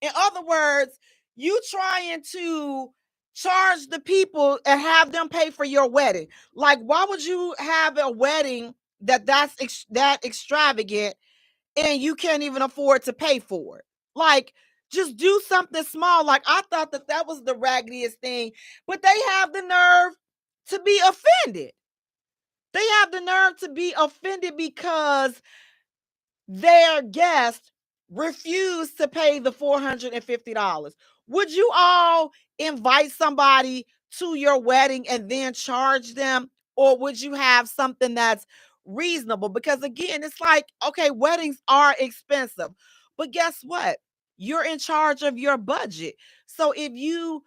in other words, you trying to charge the people and have them pay for your wedding. Like, why would you have a wedding that's that extravagant and you can't even afford to pay for it? Like, just do something small. Like, I thought that was the raggediest thing, but they have the nerve to be offended. They have the nerve to be offended because their guest refused to pay the $450. Would you all invite somebody to your wedding and then charge them? Or would you have something that's reasonable, because again, it's like, okay, weddings are expensive, but guess what? You're in charge of your budget. So if you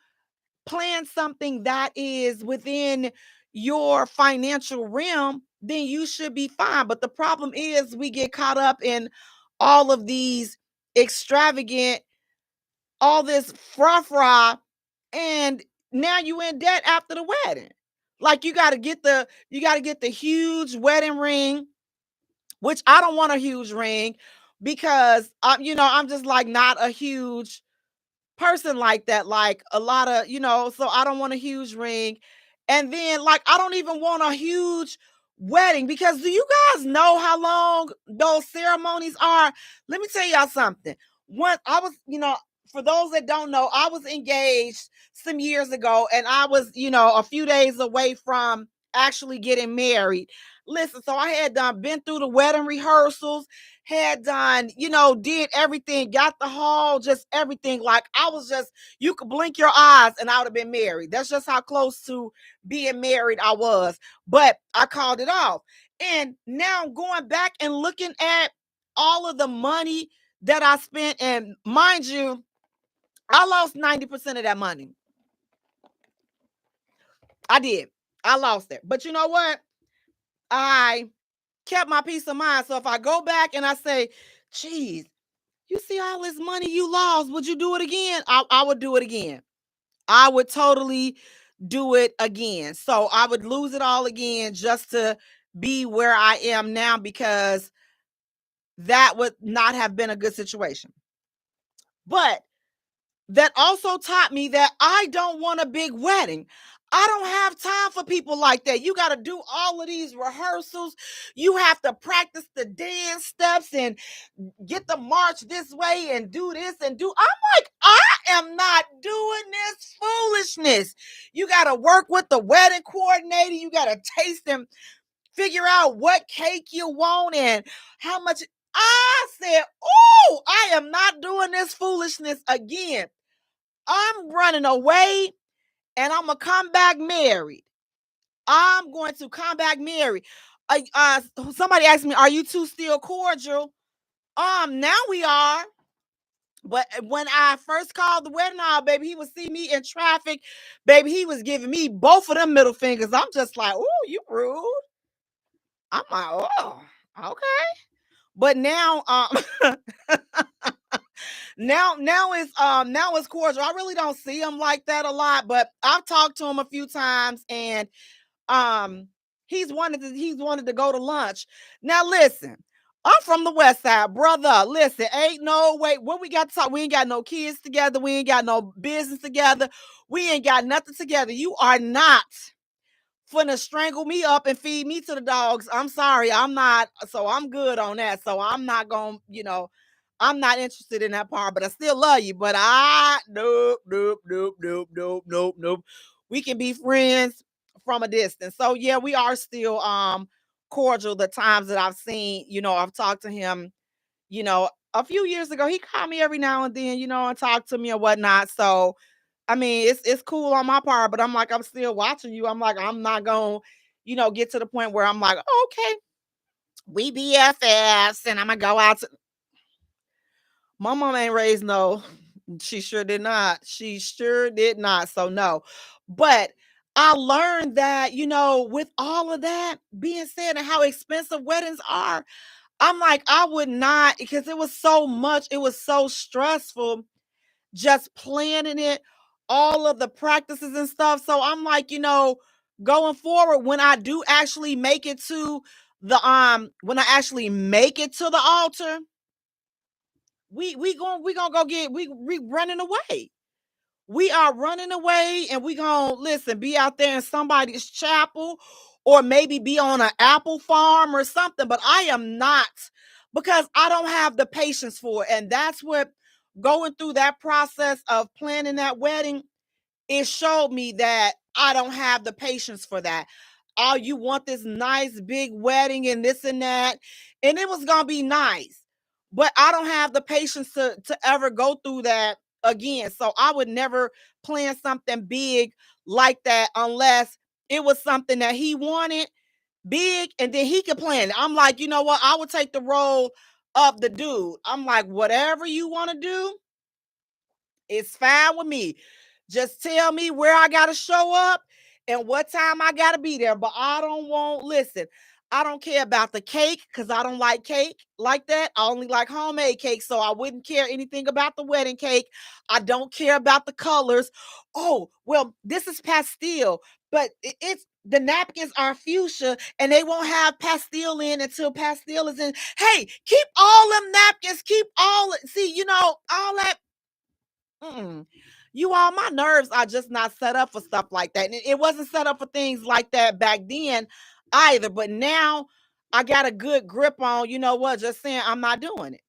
plan something that is within your financial realm, then you should be fine. But the problem is we get caught up in all of these extravagant, all this fra, and now you in debt after the wedding. Like you got to get the huge wedding ring, which I don't want a huge ring because I'm just like not a huge person like that, like a lot of, so I don't want a huge ring. And then like I don't even want a huge wedding, because do you guys know how long those ceremonies are? Let me tell y'all something. Once I was, for those that don't know, I was engaged some years ago, and I was, a few days away from actually getting married. Listen, so I had been through the wedding rehearsals, had done, did everything, got the hall, just everything. Like I was just, you could blink your eyes and I would have been married. That's just how close to being married I was. But I called it off. And now I'm going back and looking at all of the money that I spent. And mind you, I lost 90% of that money. I did. I lost it. But you know what? I kept my peace of mind. So if I go back and I say, geez, you see all this money you lost, would you do it again? I would do it again. I would totally do it again. So I would lose it all again just to be where I am now, because that would not have been a good situation. But that also taught me that I don't want a big wedding. I don't have time for people like that. You got to do all of these rehearsals. You have to practice the dance steps and get the march this way and do this and do. I'm like, I am not doing this foolishness. You got to work with the wedding coordinator. You got to taste and figure out what cake you want and how much. I said, oh, I am not doing this foolishness again. I'm running away and I'm going to come back married. I'm going to come back married. Somebody asked me, are you two still cordial? Now we are. But when I first called the wedding hall, baby, he would see me in traffic. Baby, he was giving me both of them middle fingers. I'm just like, oh, you rude. I'm like, oh, okay. But now, now it's cordial. I really don't see him like that a lot, but I've talked to him a few times, and he's wanted to go to lunch. Now listen, I'm from the West Side, brother. Listen, ain't no way. What we got to talk? We ain't got no kids together. We ain't got no business together. We ain't got nothing together. You are not finna strangle me up and feed me to the dogs. I'm sorry, I'm not. So I'm good on that. So I'm not gonna, I'm not interested in that part. But I still love you. But nope. We can be friends from a distance. So yeah, we are still cordial. The times that I've seen, I've talked to him, a few years ago. He called me every now and then, and talk to me or whatnot. So I mean, it's cool on my part, but I'm like, I'm still watching you. I'm like, I'm not gonna, get to the point where I'm like, oh, okay, we BFFs, and I'm gonna go out. My mom ain't raised no. She sure did not. She sure did not. So no, but I learned that, with all of that being said and how expensive weddings are, I'm like, I would not, because it was so much. It was so stressful just planning it, all of the practices and stuff. So I'm like, going forward, when I do actually make it to the altar, we gonna go get we running away. We are running away, and we gonna be out there in somebody's chapel, or maybe be on an apple farm or something. But I am not, because I don't have the patience for it. And that's what, going through that process of planning that wedding, it showed me that I don't have the patience for that. Oh, you want this nice big wedding and this and that, and it was gonna be nice, but I don't have the patience to ever go through that again. So I would never plan something big like that unless it was something that he wanted. big, and then he could plan it. I'm like, you know what? I would take the role of the dude. I'm like, whatever you want to do, it's fine with me. Just tell me where I got to show up and what time I got to be there. But listen, I don't care about the cake because I don't like cake like that. I only like homemade cake. So I wouldn't care anything about the wedding cake. I don't care about the colors. Oh, well, this is pastel, but it's the napkins are fuchsia and they won't have pastel in until pastel is in. Hey, keep all them napkins, see, all that. You all, my nerves are just not set up for stuff like that. And it wasn't set up for things like that back then either. But now I got a good grip on, you know what, just saying I'm not doing it.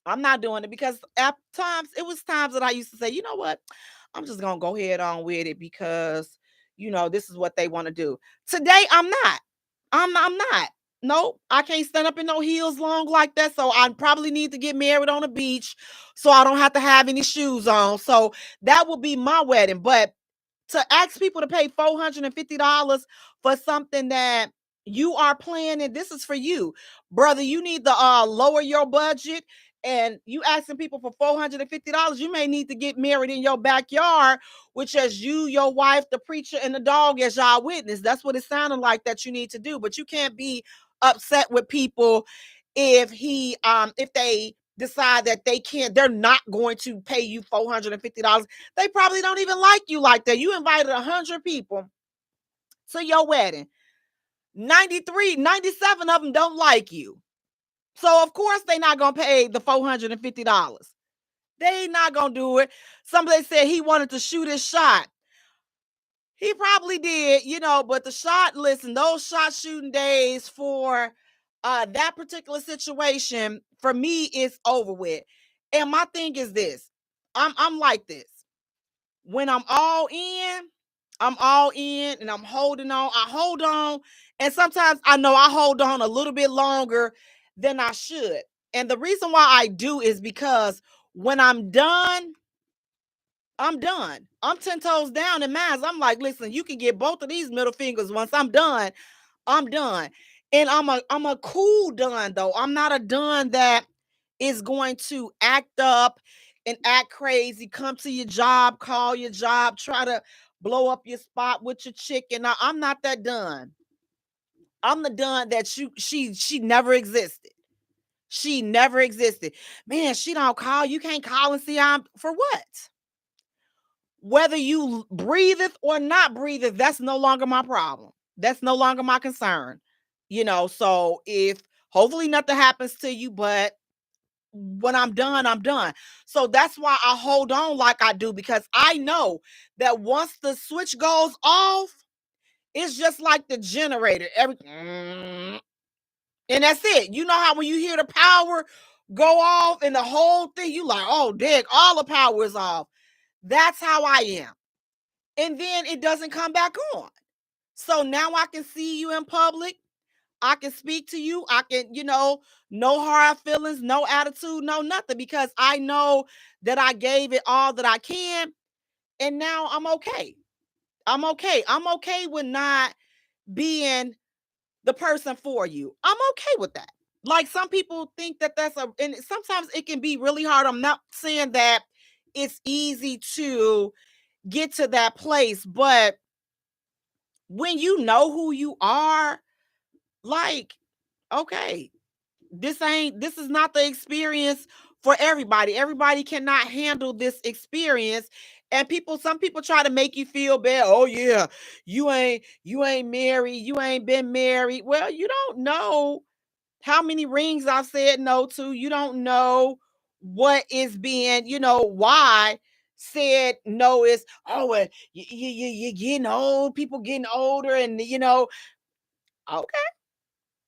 I'm not doing it because at times, it was times that I used to say, you know what, I'm just going to go ahead on with it because, this is what they want to do. Today, I'm not. I'm not. Nope, I can't stand up in no heels long like that. So I probably need to get married on a beach so I don't have to have any shoes on. So that will be my wedding. But to ask people to pay $450 for something that you are planning, this is for you, brother. You need to lower your budget. And you asking people for $450, you may need to get married in your backyard, which as you, your wife, the preacher, and the dog as y'all witness. That's what it sounded like that you need to do. But you can't be upset with people if they decide that they're not going to pay you $450. They probably don't even like you like that. You invited 100 people to your wedding. 97 of them don't like you. So of course they're not going to pay the $450. They not going to do it. Somebody said he wanted to shoot his shot. He probably did, but listen, those shot shooting days for that particular situation, for me, is over with. And my thing is this. I'm like this. When I'm all in and I'm holding on. I hold on. And sometimes I know I hold on a little bit longer than I should. And the reason why I do is because when I'm done, I'm done. I'm 10 toes down in mine. I'm like, listen, you can get both of these middle fingers. Once I'm done, I'm done. And I'm a cool done though. I'm not a done that is going to act up and act crazy, come to your job, call your job, try to blow up your spot with your chicken. Now, I'm not that done. I'm the done that she never existed. She never existed. Man, she don't call. You can't call and see I'm for what? Whether you breatheth or not breatheth, that's no longer my problem. That's no longer my concern. So if hopefully nothing happens to you, but when I'm done, I'm done. So that's why I hold on like I do, because I know that once the switch goes off, it's just like the generator. And that's it. You know how when you hear the power go off and the whole thing, you like, oh, dang, all the power is off. That's how I am. And then it doesn't come back on. So now I can see you in public. I can speak to you. I can, no hard feelings, no attitude, no nothing, because I know that I gave it all that I can. And now I'm okay. I'm okay. I'm okay with not being the person for you. I'm okay with that. Like some people think that and sometimes it can be really hard. I'm not saying that it's easy to get to that place, but when you know who you are, like, okay, this is not the experience for everybody. Everybody cannot handle this experience. And some people try to make you feel bad. Oh yeah, you ain't married, you ain't been married. Well, you don't know how many rings I've said no to. You don't know what is being, why said no is, you getting old, people getting older, and okay.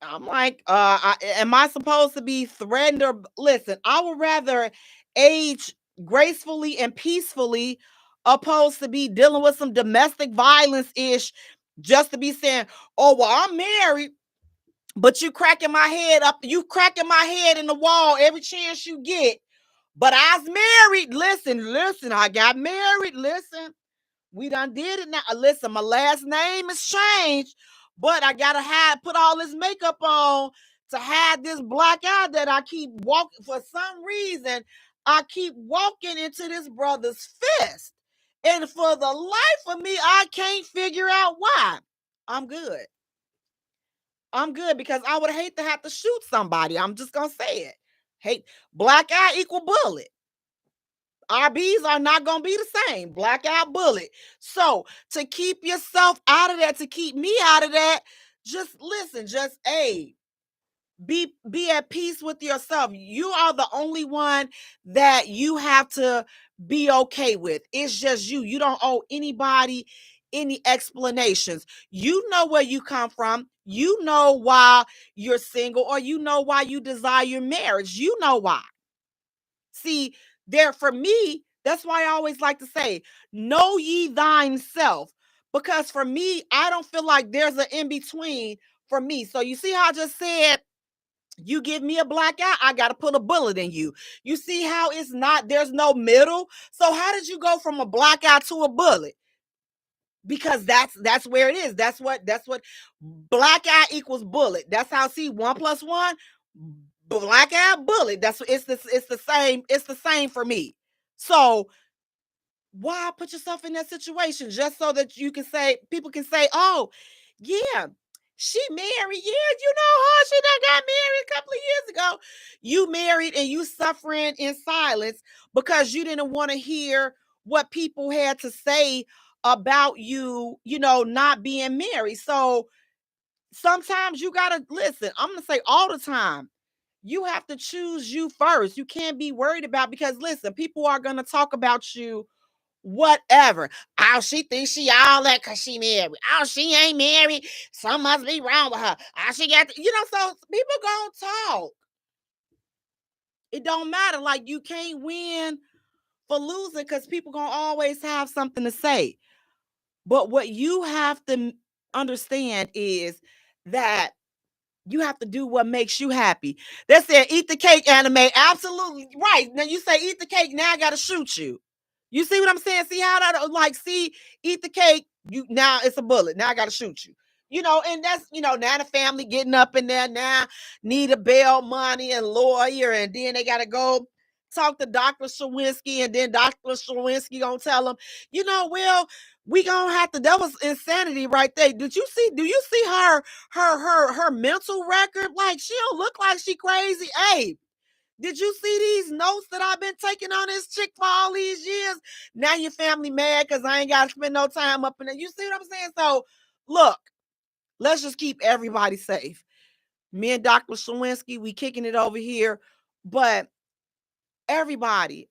I'm like, am I supposed to be threatened? Or listen, I would rather age gracefully and peacefully opposed to be dealing with some domestic violence ish, just to be saying, oh, well, I'm married, but you cracking my head in the wall every chance you get. But I was married. Listen, I got married. Listen, we done did it now. Listen, my last name is changed, but I gotta put all this makeup on to hide this black eye that I keep walking. For some reason, I keep walking into this brother's fist. And for the life of me, I can't figure out why. I'm good. I'm good because I would hate to have to shoot somebody. I'm just going to say it. Hate black eye equal bullet. RBs are not going to be the same. Black eye bullet. So to keep yourself out of that, to keep me out of that, just listen, just be at peace with yourself. You are the only one that you have to be okay with. It's just you. You don't owe anybody any explanations. You know where you come from. You know why you're single, or you know why you desire marriage. You know why. See, there for me, that's why I always like to say, know ye thine self. Because for me, I don't feel like there's an in-between for me. So you see how I just said, you give me a black eye, I got to put a bullet in you. You see how it's not, there's no middle. So how did you go from a black eye to a bullet? Because that's where it is. That's what black eye equals bullet. That's how, see, 1 + 1, black eye, bullet. It's the same for me. So why put yourself in that situation just so that people can say, oh, yeah, she married. Yeah, you know her. She done got married a couple of years ago. You married and you suffering in silence because you didn't want to hear what people had to say about you, not being married. So sometimes you got to listen. I'm going to say all the time, you have to choose you first. You can't be worried about, because listen, people are going to talk about you whatever. Oh, she thinks she all that because she married. Oh, she ain't married. Something must be wrong with her. Oh, she got, so people gonna talk. It don't matter. Like, you can't win for losing because people gonna always have something to say. But what you have to understand is that you have to do what makes you happy. They said, eat the cake, anime. Absolutely right. Now you say, eat the cake. Now I got to shoot you. You see what I'm saying? See how that, eat the cake. Now it's a bullet. Now I got to shoot you. And that's, now the family getting up in there now, need a bail money and lawyer. And then they got to go talk to Dr. Shawinski. And then Dr. Shawinski going to tell them, well, we gonna have to, that was insanity right there. Do you see her mental record? Like, she don't look like she crazy. Hey, did you see these notes that I've been taking on this chick for all these years? Now your family mad because I ain't got to spend no time up in there. You see what I'm saying? So look, let's just keep everybody safe. Me and Dr. Shawinski, we kicking it over here. But everybody,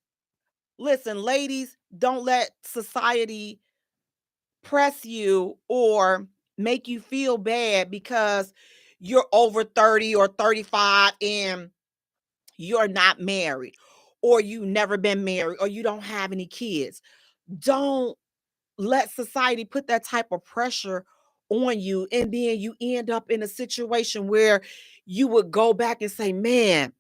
listen, ladies, don't let society press you or make you feel bad because you're over 30 or 35 and you're not married, or you've never been married, or you don't have any kids. Don't let society put that type of pressure on you, and then you end up in a situation where you would go back and say, man,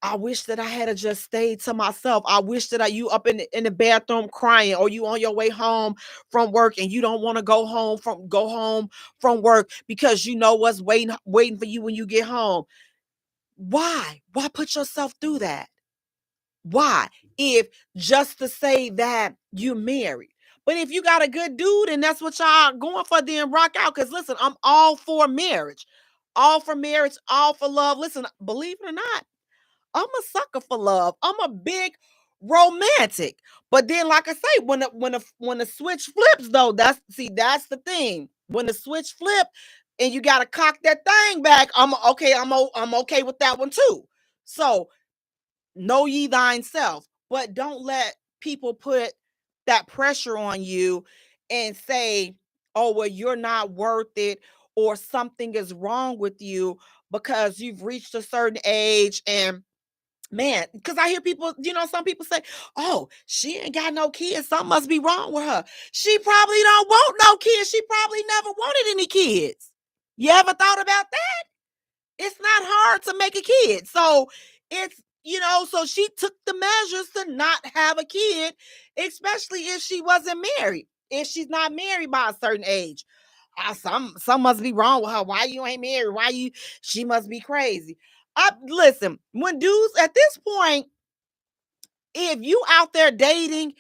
I wish that I had just stayed to myself. I wish that you up in the bathroom crying, or you on your way home from work and you don't want to go home from work because you know what's waiting for you when you get home. Why put yourself through that? Why? If just to say that you're married. But if you got a good dude and that's what y'all going for, then rock out. Because listen, I'm all for marriage. All for marriage, all for love. Listen, believe it or not, I'm a sucker for love. I'm a big romantic. But then, like I say, when the switch flips, though, that's the thing. When the switch flip and you gotta cock that thing back, I'm okay with that one too. So know ye thine self, but don't let people put that pressure on you and say, oh, well, you're not worth it, or something is wrong with you because you've reached a certain age. And man, because I hear people, some people say, oh, she ain't got no kids, something must be wrong with her. She probably don't want no kids. She probably never wanted any kids. You ever thought about that? It's not hard to make a kid. So it's, so she took the measures to not have a kid, especially if she wasn't married. If she's not married by a certain age. Some must be wrong with her. Why you ain't married? She must be crazy. Listen, when dudes at this point, if you out there dating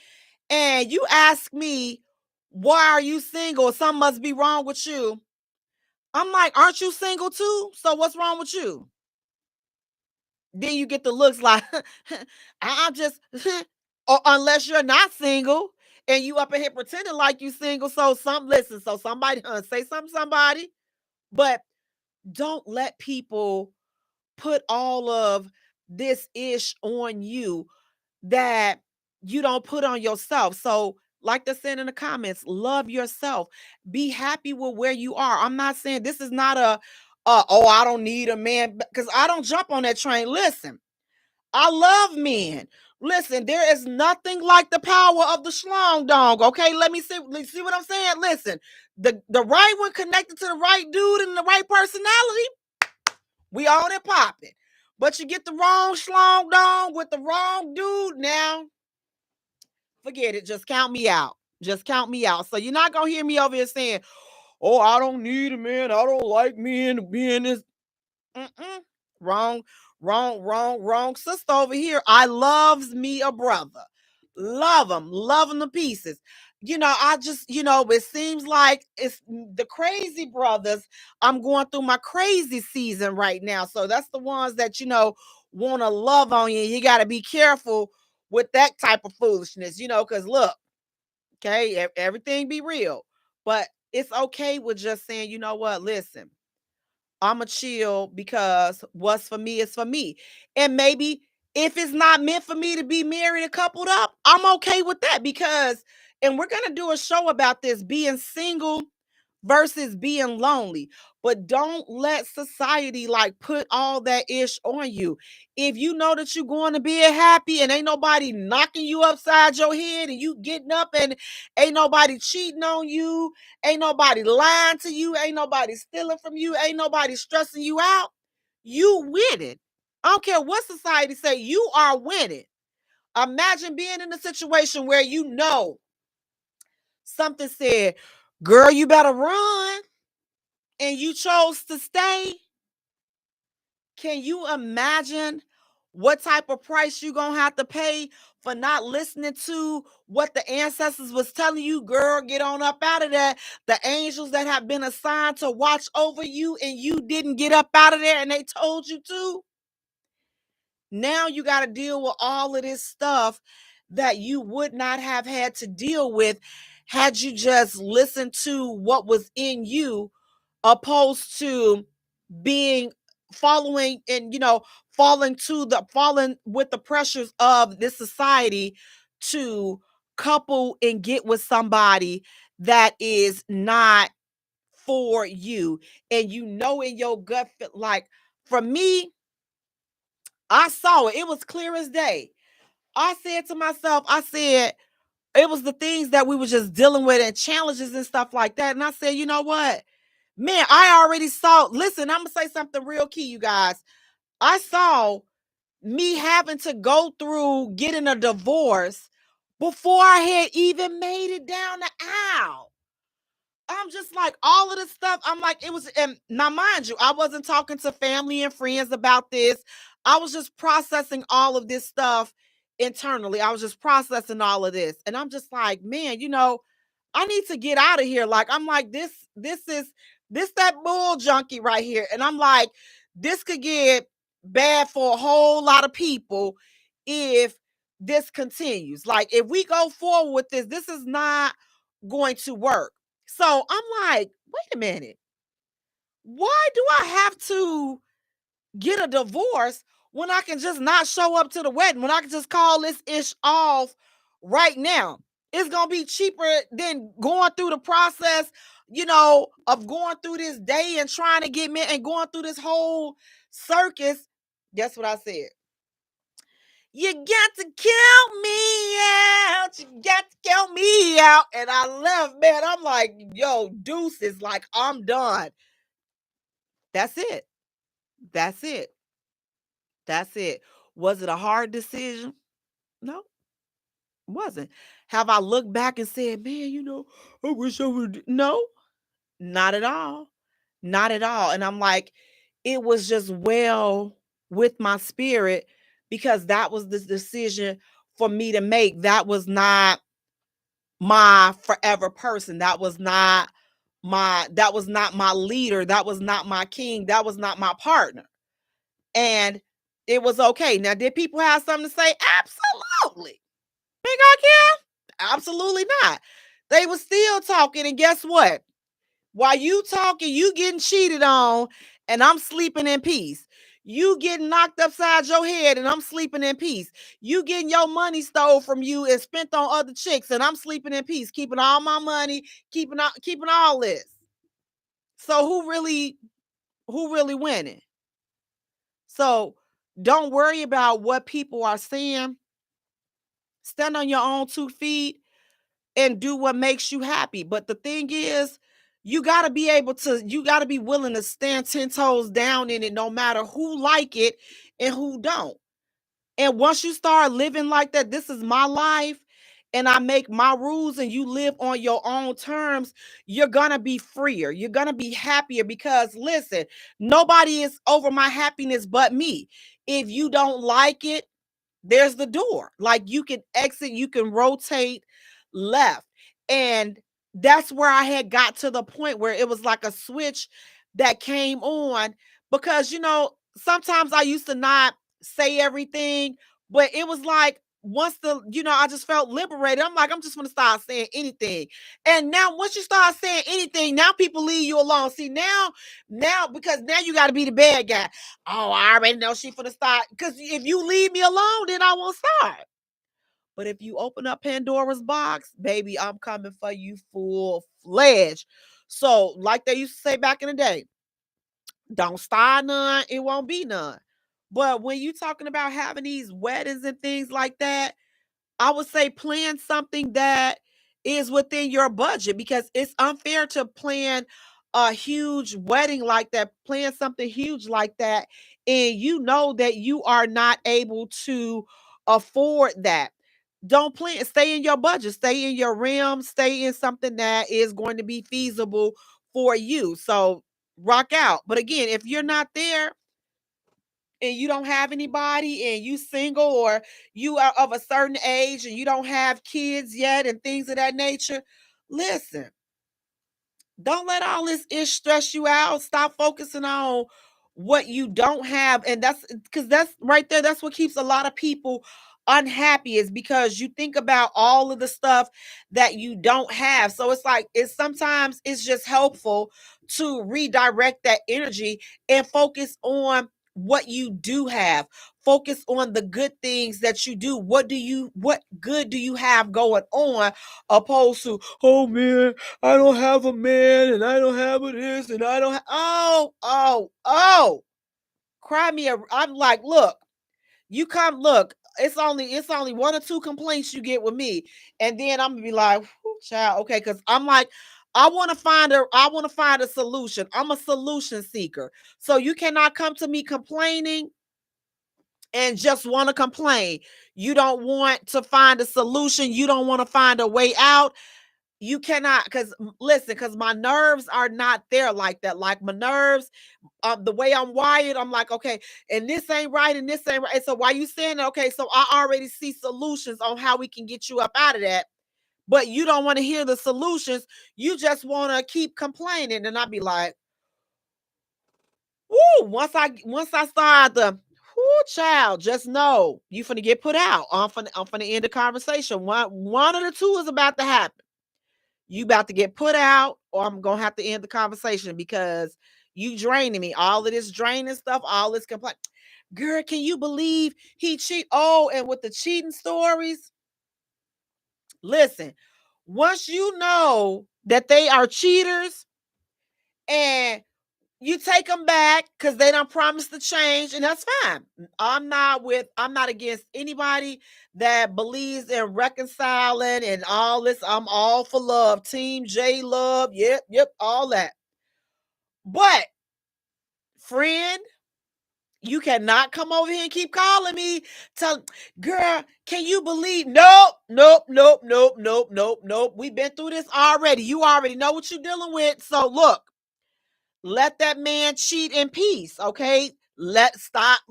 and you ask me, why are you single? Something must be wrong with you. I'm like, aren't you single too? So what's wrong with you? Then you get the looks like, I'm just, or unless you're not single and you up in here pretending like you single. So somebody say something to somebody, but don't let people put all of this ish on you that you don't put on yourself. So, like they said in the comments, love yourself. Be happy with where you are. I'm not saying this is not oh, I don't need a man, because I don't jump on that train. Listen, I love men. Listen, there is nothing like the power of the schlong dong. Okay, let me see what I'm saying. Listen, the right one connected to the right dude and the right personality, we on it popping. But you get the wrong schlong dong with the wrong dude, now forget it. Just count me out. Just count me out. So you're not gonna hear me over here saying, "Oh, I don't need a man. I don't like men to be in this." Mm-mm. Wrong, wrong. Sister over here, I loves me a brother. Love him to pieces. I just, it seems like it's the crazy brothers. I'm going through my crazy season right now. So that's the ones that, want to love on you. You got to be careful with that type of foolishness, because look, okay, everything be real. But it's okay with just saying, you know what, listen, I'ma chill because what's for me is for me. And maybe if it's not meant for me to be married and coupled up, I'm okay with that, because, and we're gonna do a show about this, being single versus being lonely. But don't let society like put all that ish on you. If you know that you're going to be happy and ain't nobody knocking you upside your head and you getting up and ain't nobody cheating on you, ain't nobody lying to you, ain't nobody stealing from you, ain't nobody stressing you out, you winning. I don't care what society say, you are winning. Imagine being in a situation where something said, girl, you better run, and you chose to stay. Can you imagine what type of price you're going to have to pay for not listening to what the ancestors was telling you? Girl, get on up out of there. The angels that have been assigned to watch over you, and you didn't get up out of there and they told you to. Now you got to deal with all of this stuff that you would not have had to deal with had you just listened to what was in you, opposed to being following and falling with the pressures of this society to couple and get with somebody that is not for you. And in your gut, like, for me, I saw it. It was clear as day. I said to myself, it was the things that we were just dealing with and challenges and stuff like that. And I said, you know what? Man, I already saw. Listen, I'm going to say something real key, you guys. I saw me having to go through getting a divorce before I had even made it down the aisle. I'm just like, all of this stuff. I'm like, it was, and now mind you, I wasn't talking to family and friends about this. I was just processing all of this stuff internally. I was just processing all of this. And I'm just like, man, I need to get out of here. Like, I'm like, this that bull junkie right here. And I'm like, this could get bad for a whole lot of people if this continues. Like, if we go forward with this is not going to work. So I'm like, wait a minute. Why do I have to get a divorce when I can just not show up to the wedding, when I can just call this ish off right now? It's going to be cheaper than going through the process, of going through this day and trying to get me and going through this whole circus. Guess what I said? You got to kill me out. You got to kill me out. And I left, man. I'm like, yo, deuces. Like, I'm done. That's it. That's it. That's it. Was it a hard decision? No, it wasn't. Have I looked back and said, man, I wish I would? No, Not at all. Not at all. And I'm like, it was just well with my spirit because that was the decision for me to make. That was not my forever person. That was not my leader. That was not my king. That was not my partner. And it was okay. Now, did people have something to say? Absolutely. Think I care? Absolutely not. They were still talking, and guess what? While you talking, you getting cheated on, and I'm sleeping in peace. You getting knocked upside your head, and I'm sleeping in peace. You getting your money stole from you and spent on other chicks, and I'm sleeping in peace, keeping all my money, keeping all this. So who really winning? So don't worry about what people are saying. Stand on your own 2 feet and do what makes you happy. But the thing is, you got to be willing to stand 10 toes down in it, no matter who like it and who don't. And once you start living like that, this is my life and I make my rules and you live on your own terms, you're going to be freer. You're going to be happier because listen, nobody is over my happiness but me. If you don't like it, there's the door. Like you can exit, you can rotate left. And that's where I had got to the point where it was like a switch that came on because, sometimes I used to not say everything, but it was like, once I just felt liberated. I'm like, I'm just going to start saying anything. And now once you start saying anything, now people leave you alone. See, because now you got to be the bad guy. Oh, I already know she finna start. Because if you leave me alone, then I won't start. But if you open up Pandora's box, baby, I'm coming for you full-fledged. So, like they used to say back in the day, don't start none, it won't be none. But when you talking about having these weddings and things like that, I would say plan something that is within your budget because it's unfair to plan a huge wedding like that, plan something huge like that, and you know that you are not able to afford that. Don't plan, stay in your budget, stay in your realm, stay in something that is going to be feasible for you. So rock out. But again, if you're not there, and you don't have anybody and you single or you are of a certain age and you don't have kids yet and things of that nature, listen, don't let all this ish stress you out. Stop focusing on what you don't have. And that's because that's right there. That's what keeps a lot of people unhappy is because you think about all of the stuff that you don't have. So it's like sometimes it's just helpful to redirect that energy and focus on what you do have. Focus on the good things that you do. What good do you have going on opposed to, oh man, I don't have a man and I don't have a this and I don't cry me I'm like, look, you come look, it's only one or two complaints you get with me. And then I'm gonna be like, child, okay, because I'm like, I want to find a solution. I'm a solution seeker. So you cannot come to me complaining and just want to complain. You don't want to find a solution. You don't want to find a way out. You cannot, because my nerves are not there like that. Like my nerves, the way I'm wired, I'm like, okay, and this ain't right, and this ain't right. And so why you saying that? Okay, so I already see solutions on how we can get you up out of that. But you don't want to hear the solutions. You just want to keep complaining. And I'd be like, woo, once I start the child, just know you finna get put out. I'm finna end the conversation. One of the two is about to happen. You about to get put out, or I'm gonna have to end the conversation because you draining me. All of this draining stuff, all this complaint. Girl, can you believe he cheat? Oh, and with the cheating stories, listen, once you know that they are cheaters and you take them back because they don't promise to change, and that's fine. I'm not against anybody that believes in reconciling and all this. I'm all for love. Team J love. Yep, all that. But friend, You cannot come over here and keep calling me. Tell, girl, can you believe? Nope, nope, nope, nope, nope, nope, nope. We've been through this already. You already know what you're dealing with. So look, let that man cheat in peace, okay? Stop,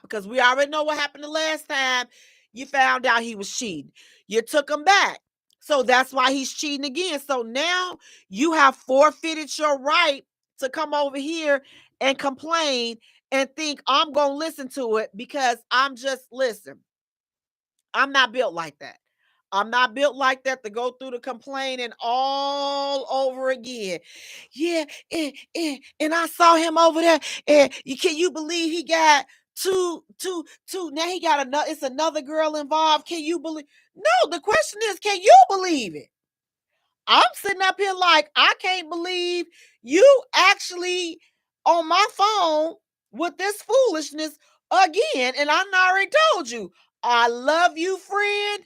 because we already know what happened the last time you found out he was cheating. You took him back. So that's why he's cheating again. So now you have forfeited your right to come over here and complain and think I'm going to listen to it because listen, I'm not built like that. I'm not built like that to go through the complaining all over again. Yeah, and I saw him over there. And can you believe he got two? Now he got another. It's another girl involved. Can you believe? No, the question is, can you believe it? I'm sitting up here like I can't believe you actually on my phone with this foolishness again. And I already told you, I love you, friend.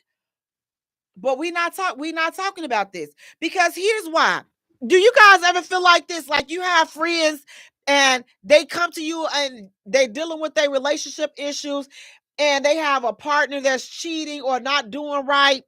But we not talking about this because here's why. Do you guys ever feel like this? Like you have friends and they come to you and they dealing with their relationship issues and they have a partner that's cheating or not doing right,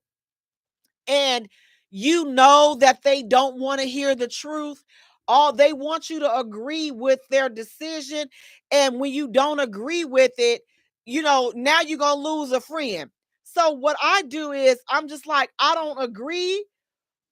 and you know that they don't want to hear the truth. All they want you to agree with their decision, and when you don't agree with it, now you're gonna lose a friend. So what I do is I'm just like, I don't agree,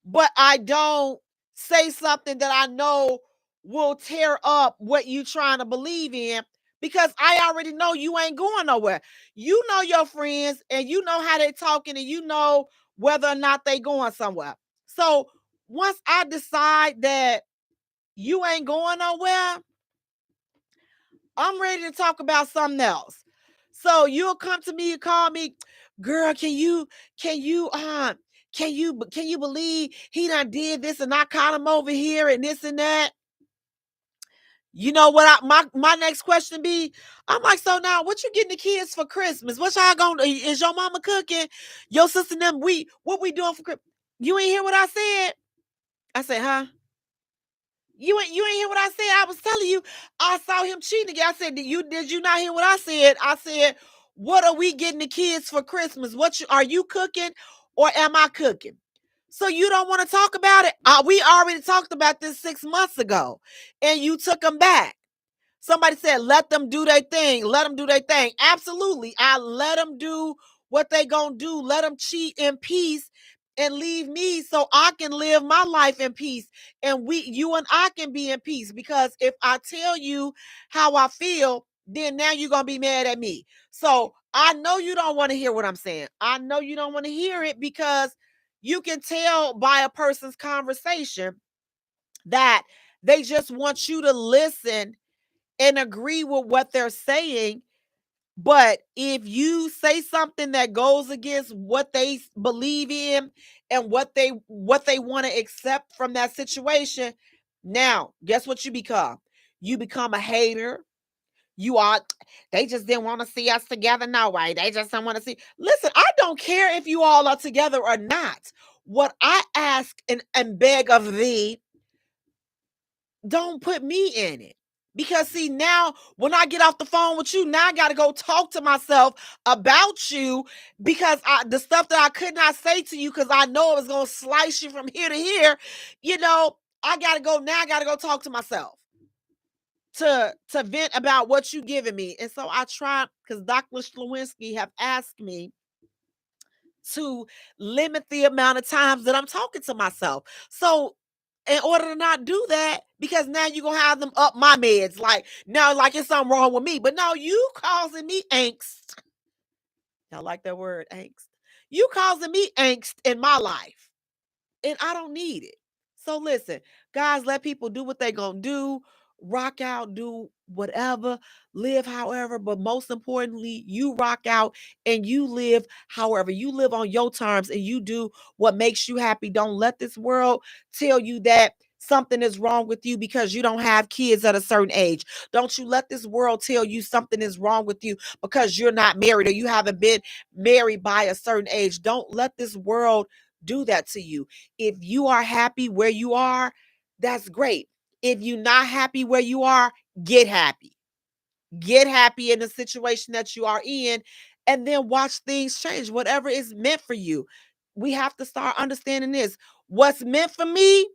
but I don't say something that I know will tear up what you trying to believe in, because I already know you ain't going nowhere. You know your friends and you know how they talking and you know whether or not they going somewhere. So once I decide that you ain't going nowhere, I'm ready to talk about something else. So you'll come to me and call me, girl, can you believe he done did this and I caught him over here and this and that? You know what my next question be? I'm like, so now what you getting the kids for Christmas? What y'all gonna, is your mama cooking? Your sister and them, what we doing for Christmas? You ain't hear what I said? I said, huh? You ain't hear what I said. I was telling you, I saw him cheating again. I said, did you not hear what I said? I said, what are we getting the kids for Christmas? Are you cooking or am I cooking? So you don't want to talk about it? We already talked about this 6 months ago, and you took them back. Somebody said, let them do their thing. Let them do their thing. Absolutely. I let them do what they gonna do. Let them cheat in peace and leave me so I can live my life in peace. And you and I can be in peace, because if I tell you how I feel, then now you're gonna be mad at me. So I know you don't want to hear what I'm saying. I know you don't want to hear it, because you can tell by a person's conversation that they just want you to listen and agree with what they're saying. But if you say something that goes against what they believe in and what they want to accept from that situation, now guess what you become? You become a hater. They just didn't want to see us together. No way. They just don't want to see. Listen, I don't care if you all are together or not. What I ask and beg of thee, don't put me in it. Because see, now when I get off the phone with you, now I got to go talk to myself about you, because the stuff that I could not say to you because I know it was going to slice you from here to here, I got to go talk to myself to vent about what you giving me. And so I try, because Dr. Slawinski have asked me to limit the amount of times that I'm talking to myself. So in order to not do that, because now you're going to have them up my meds. Like, now, like it's something wrong with me. But no, you causing me angst. Y'all like that word, angst? You causing me angst in my life. And I don't need it. So listen, guys, let people do what they going to do. Rock out, do whatever, live however, but most importantly, you rock out and you live however. You live on your terms and you do what makes you happy. Don't let this world tell you that something is wrong with you because you don't have kids at a certain age. Don't you let this world tell you something is wrong with you because you're not married or you haven't been married by a certain age. Don't let this world do that to you. If you are happy where you are, that's great. If you're not happy where you are, get happy. get happy in the situation that you are in, and then watch things change. Whatever is meant for you. We have to start understanding this. What's meant for me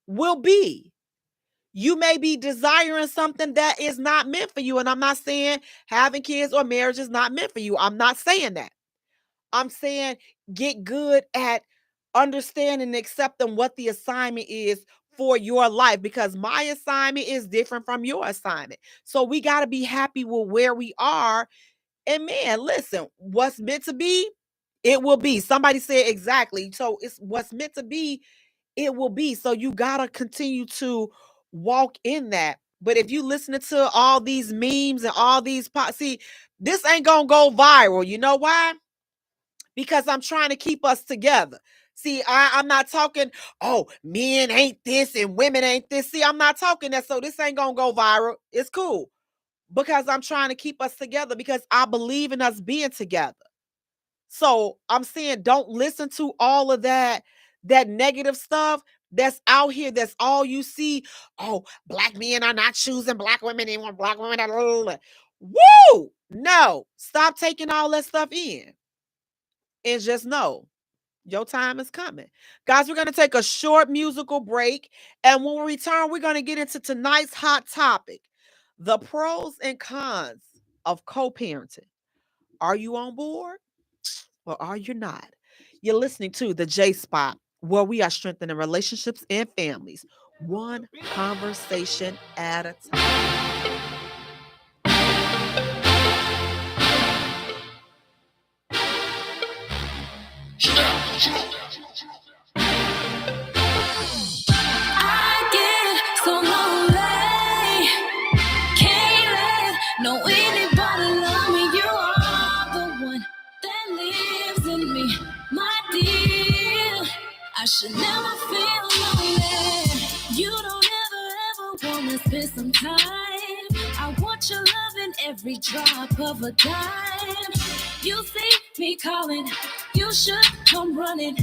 will be. You may be desiring something that is not meant for you. And I'm not saying having kids or marriage is not meant for you. I'm not saying that. I'm saying get good at understanding and accepting what the assignment is for your life, because my assignment is different from your assignment. So we got to be happy with where we are. And man, listen, what's meant to be, it will be. Somebody said exactly. So it's what's meant to be, it will be. So you got to continue to walk in that. But if you listening to all these memes and all these see, this ain't going to go viral. You know why? Because I'm trying to keep us together. See, I'm not talking, oh, men ain't this and women ain't this. See, I'm not talking that. So this ain't going to go viral. It's cool. Because I'm trying to keep us together, because I believe in us being together. So I'm saying don't listen to all of that negative stuff that's out here. That's all you see. Oh, black men are not choosing black women. They want black women. Woo! No, stop taking all that stuff in. And just know your time is coming. Guys, we're going to take a short musical break. And when we return, we're going to get into tonight's hot topic, the pros and cons of co-parenting. Are you on board or are you not? You're listening to the J Spot, where we are strengthening relationships and families, one conversation at a time. No anybody love me, you are the one that lives in me, my dear. I should never feel lonely. You don't ever wanna spend some time. I want your love in every drop of a dime. You see me calling, you should come running.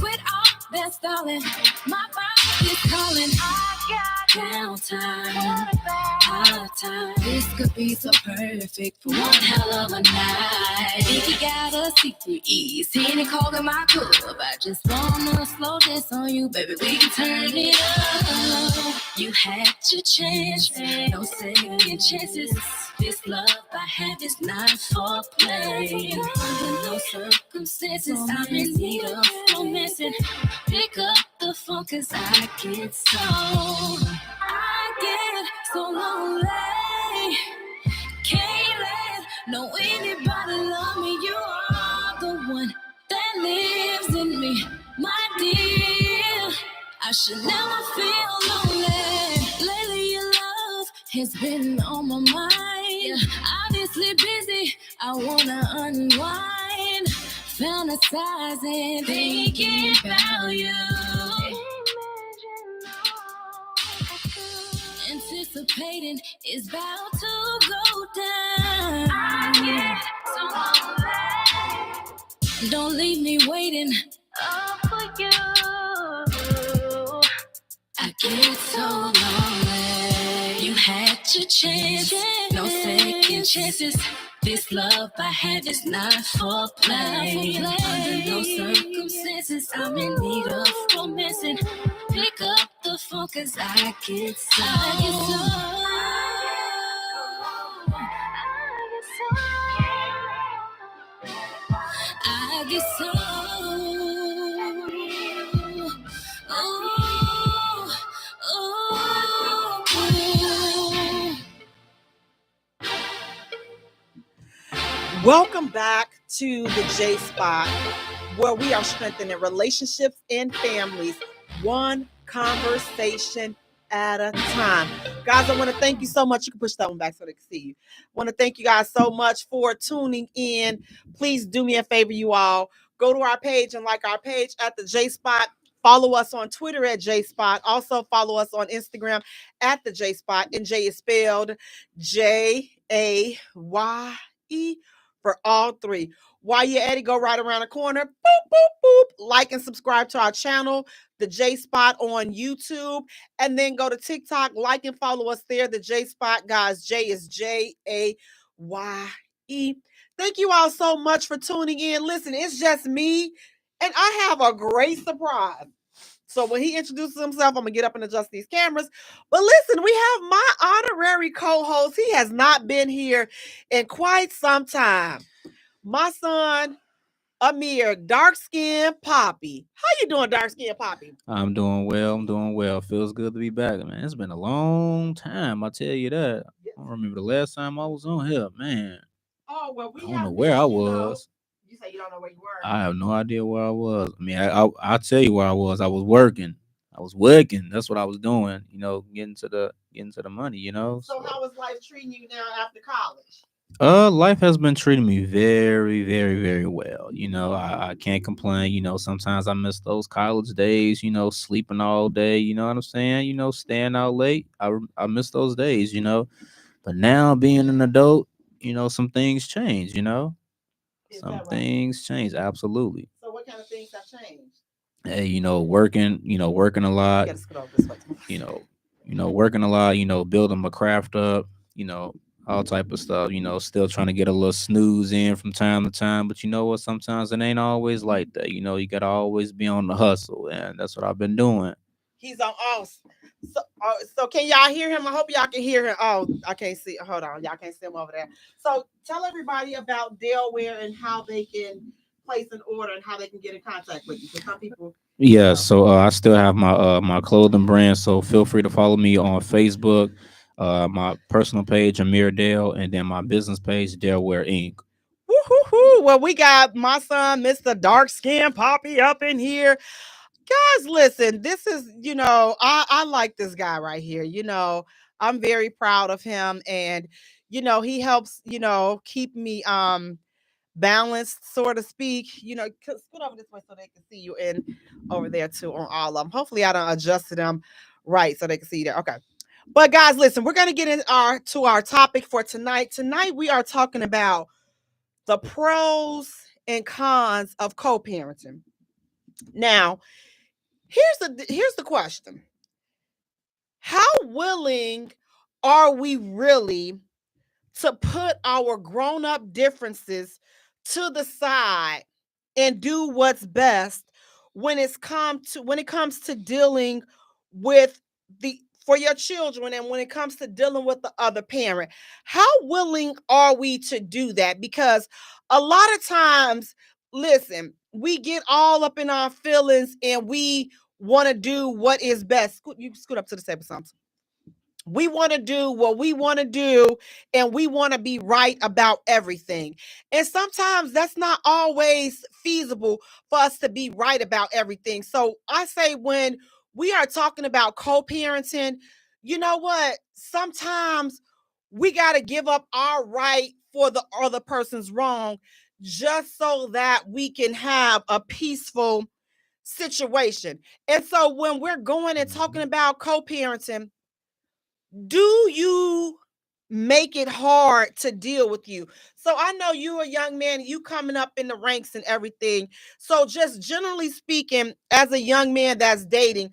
Quit all that stalling, my body is calling. I got downtime, hard time. This could be so perfect for one hell of a night. Think you got a secret ease, any cold in my cup. I just wanna slow this on you, baby. We can turn it up. You had your chance, no second chances. This love I have is not for play. Under no circumstances, I'm in need of romancing. Pick up the phone, cause I get so lonely. Can't let no anybody love me. You are the one that lives in me, my dear. I should never feel lonely. Lately your love has been on my mind. Obviously busy, I wanna unwind. Fantasizing, thinking about you. Anticipating is about to go down. I get so lonely. Don't leave me waiting for you. I get so lonely. You had your chance, no second chances. This love I have is not for play. Under no circumstances, I'm in need of romancing. Pick up the phone, cause I get so I get so Welcome back to the J Spot, where we are strengthening relationships and families, one conversation at a time. Guys, I want to thank you so much. You can push that one back so they can see you. I want to thank you guys so much for tuning in. Please do me a favor, you all. Go to our page and like our page at the J Spot. Follow us on Twitter at J Spot. Also follow us on Instagram at the J Spot. And Jay is spelled Jaye for all three. While you're at it, go right around the corner. Boop, boop, boop. like and subscribe to our channel, the J Spot on YouTube, and then go to TikTok, like and follow us there, the J Spot, guys. Jay is Jaye. Thank you all so much for tuning in. Listen, it's just me, and I have a great surprise. So when he introduces himself, I'm gonna get up and adjust these cameras. But listen, we have my honorary co-host. He has not been here in quite some time. My son, Amir, dark skin Poppy. How you doing, dark skin Poppy? I'm doing well. I'm doing well. Feels good to be back, man. It's been a long time. I tell you that. I don't remember the last time I was on here, man. Oh well, I don't know where I was. You say you don't know where you were. I have no idea where I was. I mean, I'll tell you where I was. I was working. I was working. That's what I was doing. You know, getting to the money. You know. So how is life treating you now after college? Life has been treating me very, very, very well. You know, I can't complain. You know, sometimes I miss those college days, you know, sleeping all day, you know what I'm saying? You know, staying out late. I miss those days, you know. But now being an adult, you know, some things change, you know. Some things change, absolutely. So what kind of things have changed? Hey, you know, working a lot. You gotta scoot over this way. Working a lot, you know, building my craft up, you know, all type of stuff, you know, still trying to get a little snooze in from time to time. But you know what? Sometimes it ain't always like that. You know, you gotta always be on the hustle, and that's what I've been doing. He's on so can y'all hear him? I hope y'all can hear him. Oh, I can't see. Hold on, y'all can't see him over there. So tell everybody about Delaware and how they can place an order and how they can get in contact with you. Because some people. Yeah, so I still have my clothing brand, so feel free to follow me on Facebook, my personal page Amir Dale, and then my business page Delaware Inc. Woo-hoo-hoo. Well, we got my son, Mr. Dark Skin Poppy, up in here. Guys, listen, this is, you know, I like this guy right here. You know, I'm very proud of him, and you know, he helps, you know, keep me balanced, so to speak. You know, scoot over this way so they can see you, and over there too on all of them. Hopefully I don't adjusted them right so they can see you there. Okay. But guys, listen, we're gonna get to our topic for tonight. Tonight we are talking about the pros and cons of co-parenting. Now, here's the question. How willing are we really to put our grown-up differences to the side and do what's best when it comes to dealing with for your children, and when it comes to dealing with the other parent? How willing are we to do that? Because a lot of times, listen, we get all up in our feelings and we want to do what is best. You scoot up to the table, something. We want to do what we want to do, and we want to be right about everything. And sometimes that's not always feasible for us to be right about everything. So I say, when we are talking about co-parenting, you know what? Sometimes we got to give up our right for the other person's wrong, just so that we can have a peaceful situation. And so when we're going and talking about co-parenting, do you make it hard to deal with you? So I know you're a young man, you coming up in the ranks and everything. So just generally speaking, as a young man that's dating,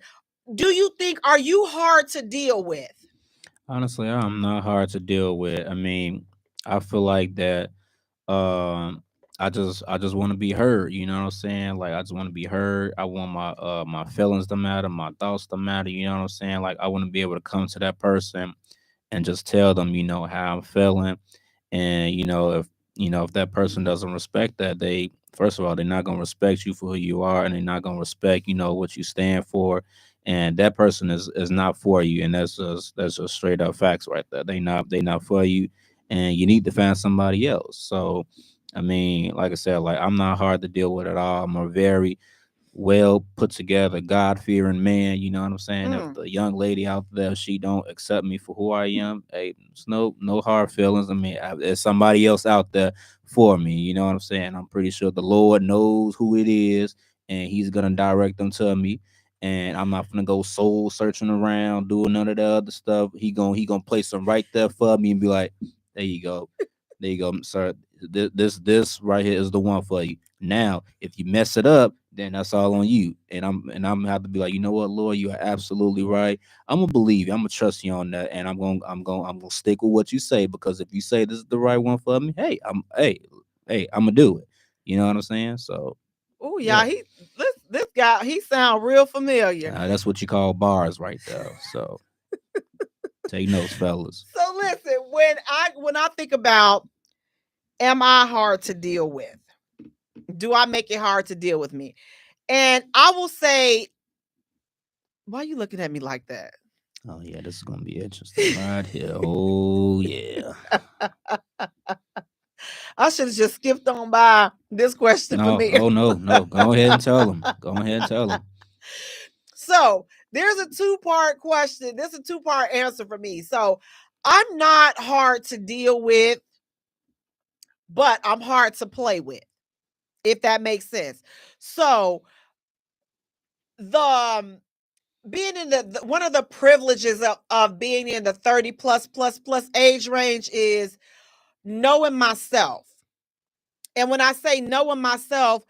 do you think, are you hard to deal with? Honestly, I'm not hard to deal with. I mean, I feel like that um I just want to be heard, you know what I'm saying? Like I just want to be heard. I want my feelings to matter, my thoughts to matter, you know what I'm saying? Like I want to be able to come to that person and just tell them, you know, how I'm feeling. And if that person doesn't respect that, they first of all, they're not gonna respect you for who you are, and they're not gonna respect, you know, what you stand for. And that person is not for you, and that's just straight up facts right there. They not for you, and you need to find somebody else. So, I mean, like I said, like I'm not hard to deal with at all. I'm a very well put together, God fearing man. You know what I'm saying? If the young lady out there, she don't accept me for who I am, hey, it's no hard feelings. I mean, there's somebody else out there for me. You know what I'm saying? I'm pretty sure the Lord knows who it is, and He's gonna direct them to me. And I'm not gonna go soul searching around doing none of the other stuff. He gonna place them right there for me and be like, there you go. There you go, sir. This right here is the one for you. Now, if you mess it up, then that's all on you. And I'm gonna have to be like, you know what, Lord, you are absolutely right. I'm gonna believe you. I'm gonna trust you on that, and I'm gonna stick with what you say, because if you say this is the right one for me, hey, I'm gonna do it. You know what I'm saying? So Oh yeah, yeah, this guy, he sound real familiar. that's what you call bars right there. So take notes, fellas. So listen, when I think about, am I hard to deal with? Do I make it hard to deal with me? And I will say, why are you looking at me like that? Oh yeah, this is gonna be interesting right here. Oh yeah. I should have just skipped on by this question for No, me. oh no, no. Go ahead and tell them. Go ahead and tell them. So there's a two-part question. There's a two-part answer for me. So I'm not hard to deal with, but I'm hard to play with, if that makes sense. So the being in the one of the privileges of being in the 30 plus age range is knowing myself. And when I say knowing myself,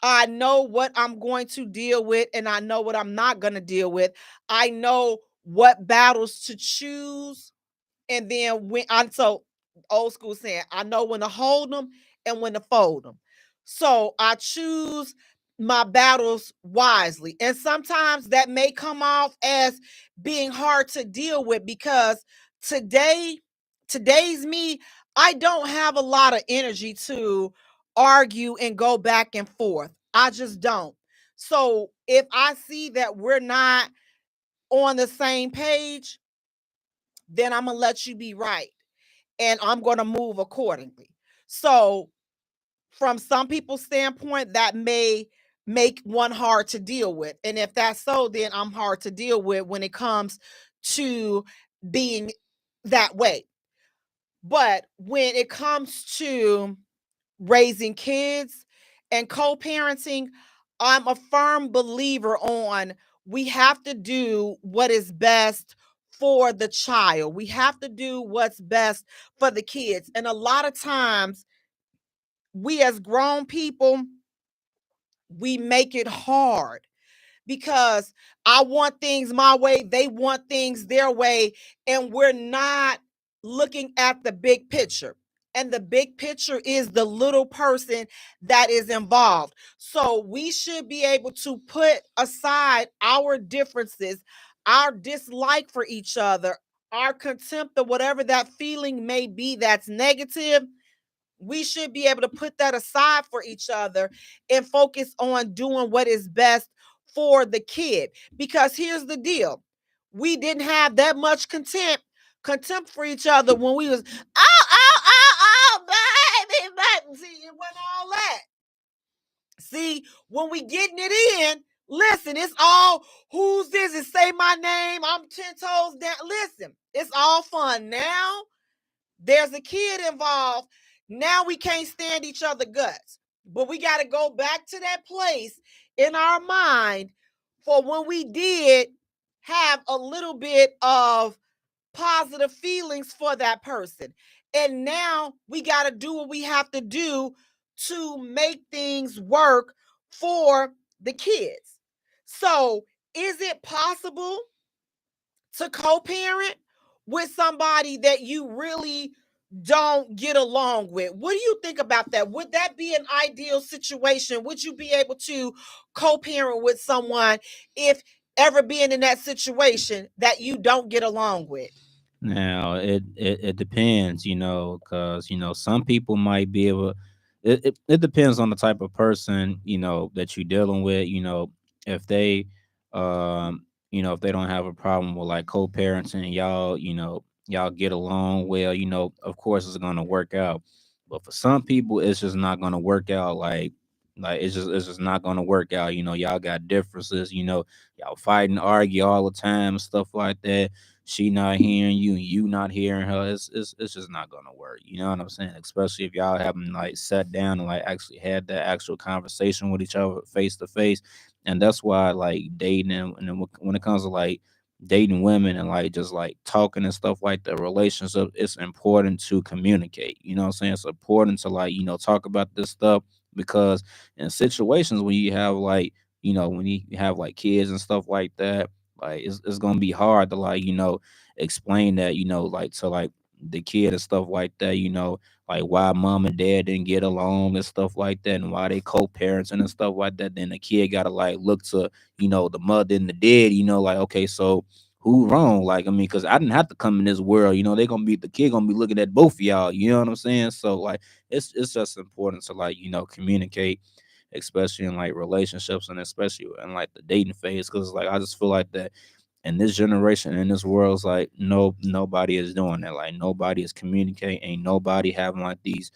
I know what I'm going to deal with and I know what I'm not going to deal with. I know what battles to choose. And then when I'm so old school saying, I know when to hold them and when to fold them. So I choose my battles wisely. And sometimes that may come off as being hard to deal with because today, today's me, I don't have a lot of energy to argue and go back and forth. I just don't. So if I see that we're not on the same page, then I'm going to let you be right and I'm going to move accordingly. So, from some people's standpoint, that may make one hard to deal with. And if that's so, then I'm hard to deal with when it comes to being that way. But when it comes to raising kids and co-parenting, I'm a firm believer on we have to do what is best for the child. We have to do what's best for the kids. And a lot of times we as grown people, we make it hard because I want things my way, they want things their way, and we're not looking at the big picture. And the big picture is the little person that is involved. So we should be able to put aside our differences, our dislike for each other, our contempt, or whatever that feeling may be that's negative. We should be able to put that aside for each other and focus on doing what is best for the kid. Because here's the deal. We didn't have that much contempt for each other when we was baby, baby. See, it wasn't all that. See, when we getting it in, listen, it's all who's this? It say my name. I'm 10 toes down. Listen, it's all fun. Now there's a kid involved. Now we can't stand each other guts. But we got to go back to that place in our mind for when we did have a little bit of positive feelings for that person. And now we got to do what we have to do to make things work for the kids. So, is it possible to co-parent with somebody that you really don't get along with? What do you think about that? Would that be an ideal situation? Would you be able to co-parent with someone if ever being in that situation that you don't get along with? Now it depends, because some people might be able. It depends on the type of person that you're dealing with. If they, if they don't have a problem with like co-parenting, y'all get along well. Of course it's gonna work out. But for some people, it's just not gonna work out. Like it's just not gonna work out. Y'all got differences. Y'all fight and argue all the time, stuff like that. She not hearing you and you not hearing her. It's just not gonna work. You know what I'm saying? Especially if y'all haven't like sat down and like actually had that actual conversation with each other face to face. And that's why like dating and then when it comes to like dating women and like just like talking and stuff like the relationship, it's important to communicate. You know what I'm saying? It's important to like talk about this stuff because in situations when you have like, when you have like kids and stuff like that, like it's gonna be hard to like, explain that, like to like the kid and stuff like that, like why mom and dad didn't get along and stuff like that, and why they co-parenting and stuff like that. Then the kid gotta like look to, the mother and the dad, like, okay, so who wrong? Like, I mean, because I didn't have to come in this world, they gonna be the kid gonna be looking at both of y'all, you know what I'm saying? So like it's just important to like, communicate, especially in like relationships and especially in like the dating phase. Cause like I just feel like that in this generation, in this world, it's like nobody is doing that. Like nobody is communicating, ain't nobody having like these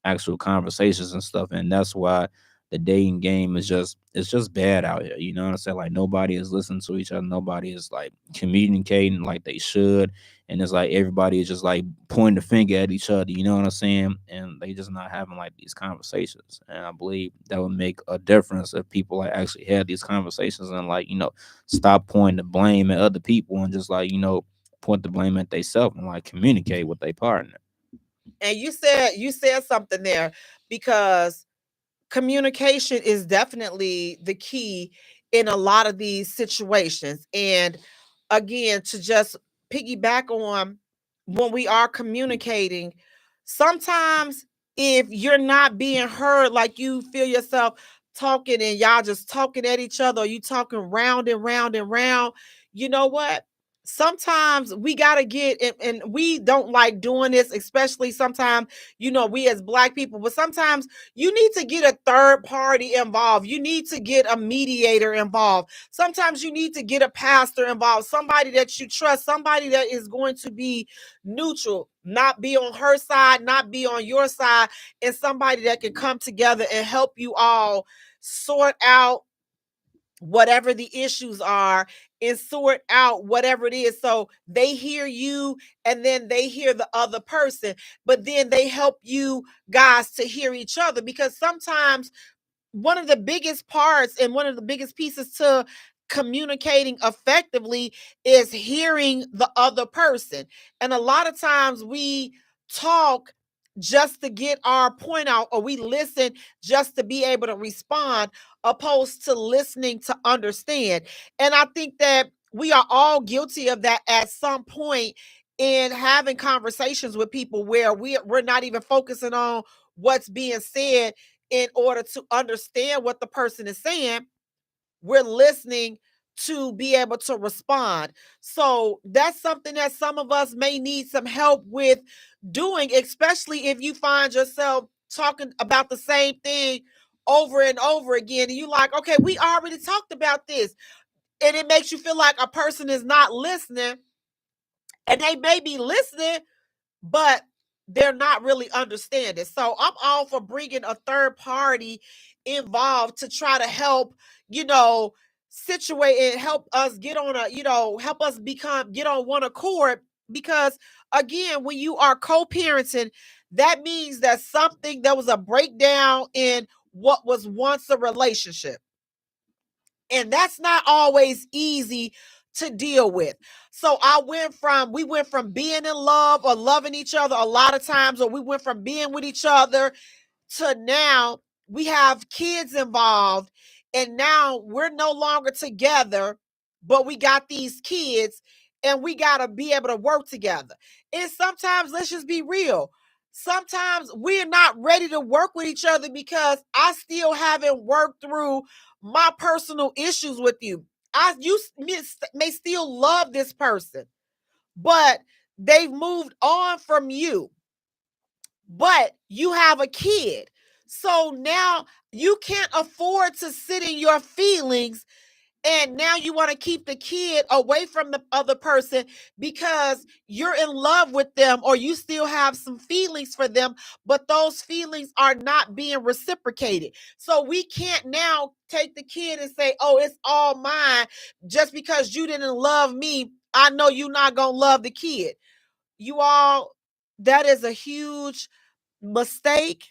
actual conversations and stuff. And that's why the dating game is just it's just bad out here. You know what I'm saying? Like nobody is listening to each other, nobody is like communicating like they should. And it's like everybody is just like pointing the finger at each other, you know what I'm saying? And they just not having like these conversations. And I believe that would make a difference if people like actually had these conversations and like, stop pointing the blame at other people and just like, point the blame at themselves and like communicate with their partner. And you said something there, because communication is definitely the key in a lot of these situations. And again, to just piggyback on, when we are communicating, sometimes if you're not being heard, like you feel yourself talking and y'all just talking at each other, or you talking round and round and round, you know what? Sometimes we got to get, and we don't like doing this, especially sometimes, we as Black people, but sometimes you need to get a third party involved. You need to get a mediator involved. Sometimes you need to get a pastor involved, somebody that you trust, somebody that is going to be neutral, not be on her side, not be on your side, and somebody that can come together and help you all sort out whatever the issues are, and sort out whatever it is. So they hear you, and then they hear the other person, but then they help you guys to hear each other. Because sometimes one of the biggest parts and one of the biggest pieces to communicating effectively is hearing the other person. And a lot of times we talk just to get our point out, or we listen just to be able to respond, opposed to listening to understand. And I think that we are all guilty of that at some point, in having conversations with people where we're not even focusing on what's being said in order to understand what the person is saying. We're listening to be able to respond. So that's something that some of us may need some help with doing, especially if you find yourself talking about the same thing over and over again. And you like, okay, we already talked about this. And it makes you feel like a person is not listening. And they may be listening, but they're not really understanding. So I'm all for bringing a third party involved to try to help, situate and help us get on help us get on one accord. Because again, when you are co-parenting, that means that there was a breakdown in what was once a relationship. And that's not always easy to deal with. So we went from being in love or loving each other a lot of times, or we went from being with each other to now we have kids involved, and now we're no longer together, but we got these kids, and we got to be able to work together. And sometimes, let's just be real, sometimes we're not ready to work with each other, because I still haven't worked through my personal issues with you. You may still love this person, but they've moved on from you, but you have a kid. So now you can't afford to sit in your feelings, and now you want to keep the kid away from the other person because you're in love with them, or you still have some feelings for them, but those feelings are not being reciprocated. So we can't now take the kid and say, oh, it's all mine. Just because you didn't love me, I know you're not going to love the kid. You all, that is a huge mistake,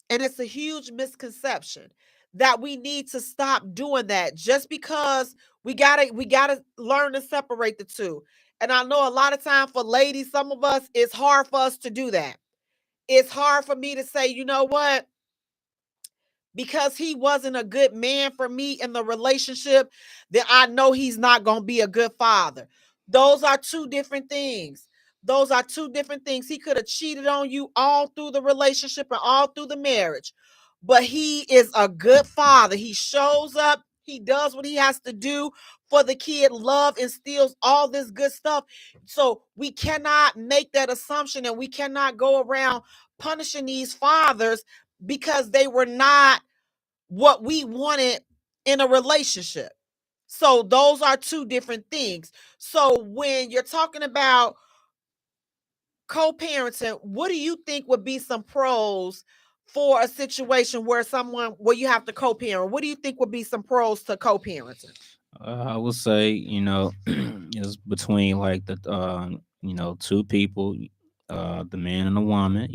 and it's a huge misconception that we need to stop doing that, just because we gotta learn to separate the two. And I know a lot of time for ladies, some of us, it's hard for us to do that. It's hard for me to say, you know what? because he wasn't a good man for me in the relationship, then I know he's not going to be a good father. Those are two different things. Those are two different things. He could have cheated on you all through the relationship and all through the marriage, but he is a good father. He shows up, he does what he has to do for the kid, love instills all this good stuff. So we cannot make that assumption, and we cannot go around punishing these fathers because they were not what we wanted in a relationship. So those are two different things. So when you're talking about co-parenting, what do you think would be some pros for a situation where you have to co-parent? What do you think would be some pros to co-parenting? I would say, it's between like the two people, the man and the woman.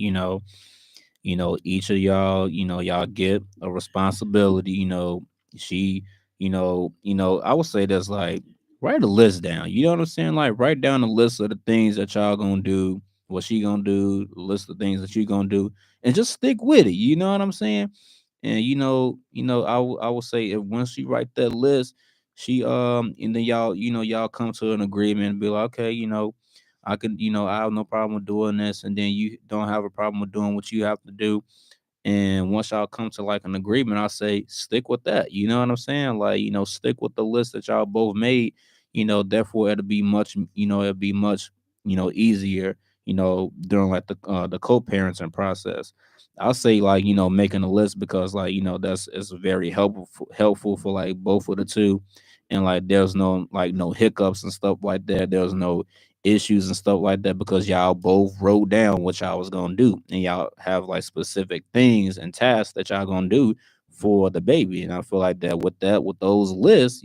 Each of y'all, y'all get a responsibility. She, I would say that's like write a list down. You know what I'm saying? Like write down a list of the things that y'all gonna do, what she gonna do, the list of things that you gonna do, and just stick with it. You know what I'm saying? And I would say if once she write that list, she and then y'all come to an agreement and be like, okay, I can, I have no problem with doing this, and then you don't have a problem with doing what you have to do. And once y'all come to like an agreement, I say stick with that. You know what I'm saying? Like, stick with the list that y'all both made. Therefore it'll be much, easier, during like the co-parenting process. I'll say like, making a list because like, that's it's very helpful for like both of the two. And like there's no hiccups and stuff like that. There's no issues and stuff like that because y'all both wrote down what y'all was gonna do, and y'all have like specific things and tasks that y'all gonna do for the baby. And I feel like with those lists,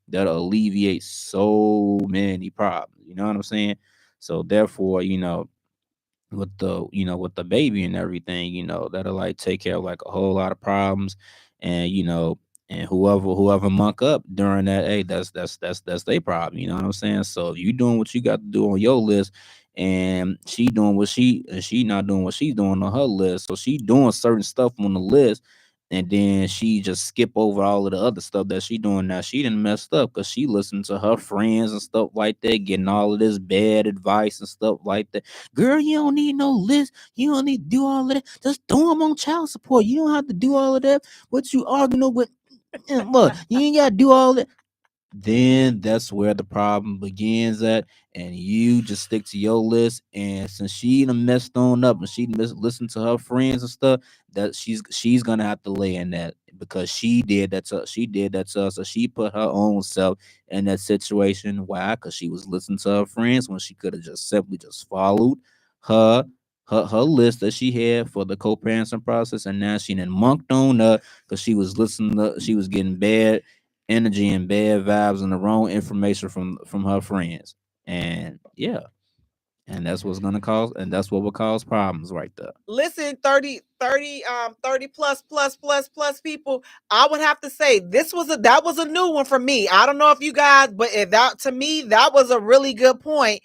that'll alleviate so many problems. You know what I'm saying? So therefore, with the baby and everything, that'll like take care of like a whole lot of problems. And and whoever muck up during that, hey, that's their problem. You know what I'm saying? So if you doing what you got to do on your list, and she not doing what she's doing on her list, so she doing certain stuff on the list, and then she just skip over all of the other stuff that she doing. Now she done messed up because she listened to her friends and stuff like that, getting all of this bad advice and stuff like that. Girl, you don't need no list. You don't need to do all of that. Just throw them on child support. You don't have to do all of that. What you arguing with? Look, you ain't gotta do all that. Then that's where the problem begins at. And you just stick to your list. And since she done messed on up and listened to her friends and stuff, that she's gonna have to lay in that because she did that to us. So she put her own self in that situation. Why? Because she was listening to her friends when she could have just simply just followed her her list that she had for the co-parenting process. And now she done monked on up because she was getting bad energy and bad vibes and the wrong information from her friends. And yeah, and that's what will cause problems right there. Listen, 30 plus people, I would have to say that was a new one for me. I don't know if you guys, but that to me, that was a really good point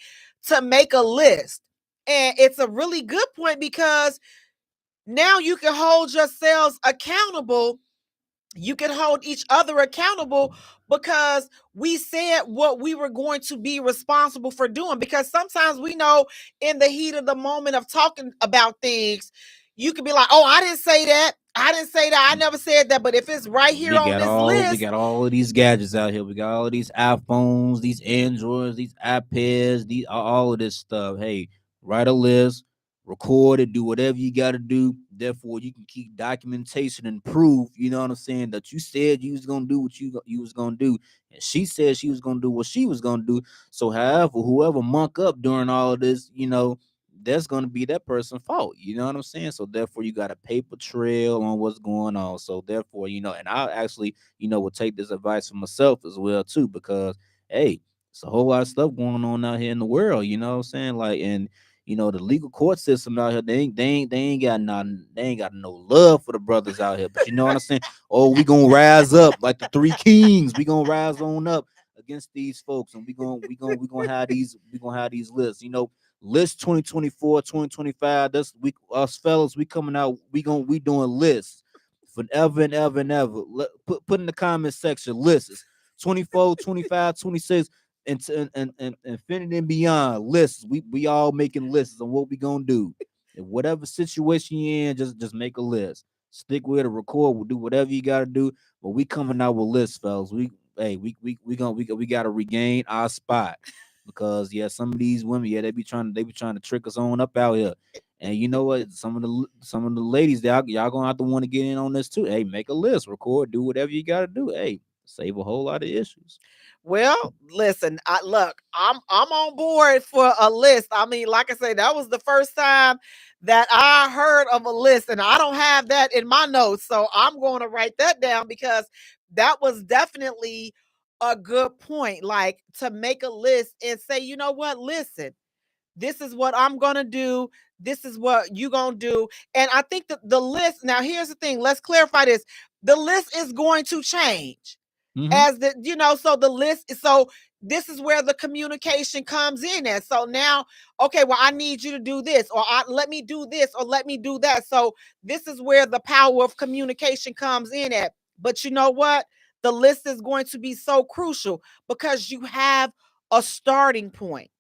to make a list. And it's a really good point because now you can hold yourselves accountable. You can hold each other accountable because we said what we were going to be responsible for doing. Because sometimes we know in the heat of the moment of talking about things, you could be like, oh, I didn't say that. I didn't say that. I never said that. But if it's right here on this list, we got all of these gadgets out here. We got all of these iPhones, these Androids, these iPads, these all of this stuff. Hey, write a list, record it, do whatever you got to do. Therefore, you can keep documentation and proof. You know what I'm saying? That you said you was gonna do what you was gonna do, and she said she was gonna do what she was gonna do. So, however, whoever monk up during all of this, that's going to be that person's fault. You know what I'm saying? So therefore, you got a paper trail on what's going on. So therefore, and I actually, will take this advice for myself as well too, because hey, it's a whole lot of stuff going on out here in the world. You know what I'm saying? Like, and the legal court system out here, they ain't got nothing. They ain't got no love for the brothers out here. But you know what I'm saying? Oh, we gonna rise up like the three kings. We gonna rise on up against these folks, and we gonna have these lists. List 2024, 2025. That's we us fellas. We coming out. We doing lists forever and ever and ever. Put in the comment section lists 24, 25, 26, and infinity and beyond lists. We all making lists on what we gonna do. In whatever situation you're in, just make a list. Stick with it, record, we'll do whatever you gotta do. But we coming out with lists, fellas. We gotta regain our spot. Because yeah, some of these women, yeah, they be trying to trick us on up out here. And you know what? Some of the ladies, y'all gonna have to want to get in on this too. Hey, make a list, record, do whatever you gotta do. Hey, save a whole lot of issues. Well, listen, I'm on board for a list. I mean, like I say, that was the first time that I heard of a list, and I don't have that in my notes. So I'm going to write that down because that was definitely a good point. Like to make a list and say, you know what, listen, this is what I'm gonna do. This is what you gonna do. And I think that the list, now here's the thing, let's clarify this. The list is going to change as the, so the list is, so this is where the communication comes in at. So now, okay, well, I need you to do this, or let me do this, or let me do that. So this is where the power of communication comes in at. But you know what? The list is going to be so crucial because you have a starting point.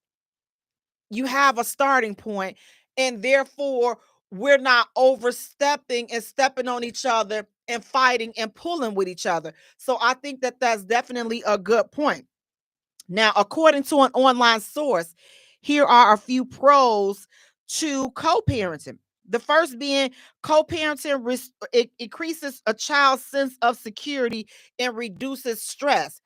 You have a starting point, and therefore we're not overstepping and stepping on each other and fighting and pulling with each other. So I think that that's definitely a good point. Now, according to an online source, here are a few pros to co-parenting. The first being co-parenting it increases a child's sense of security and reduces stress.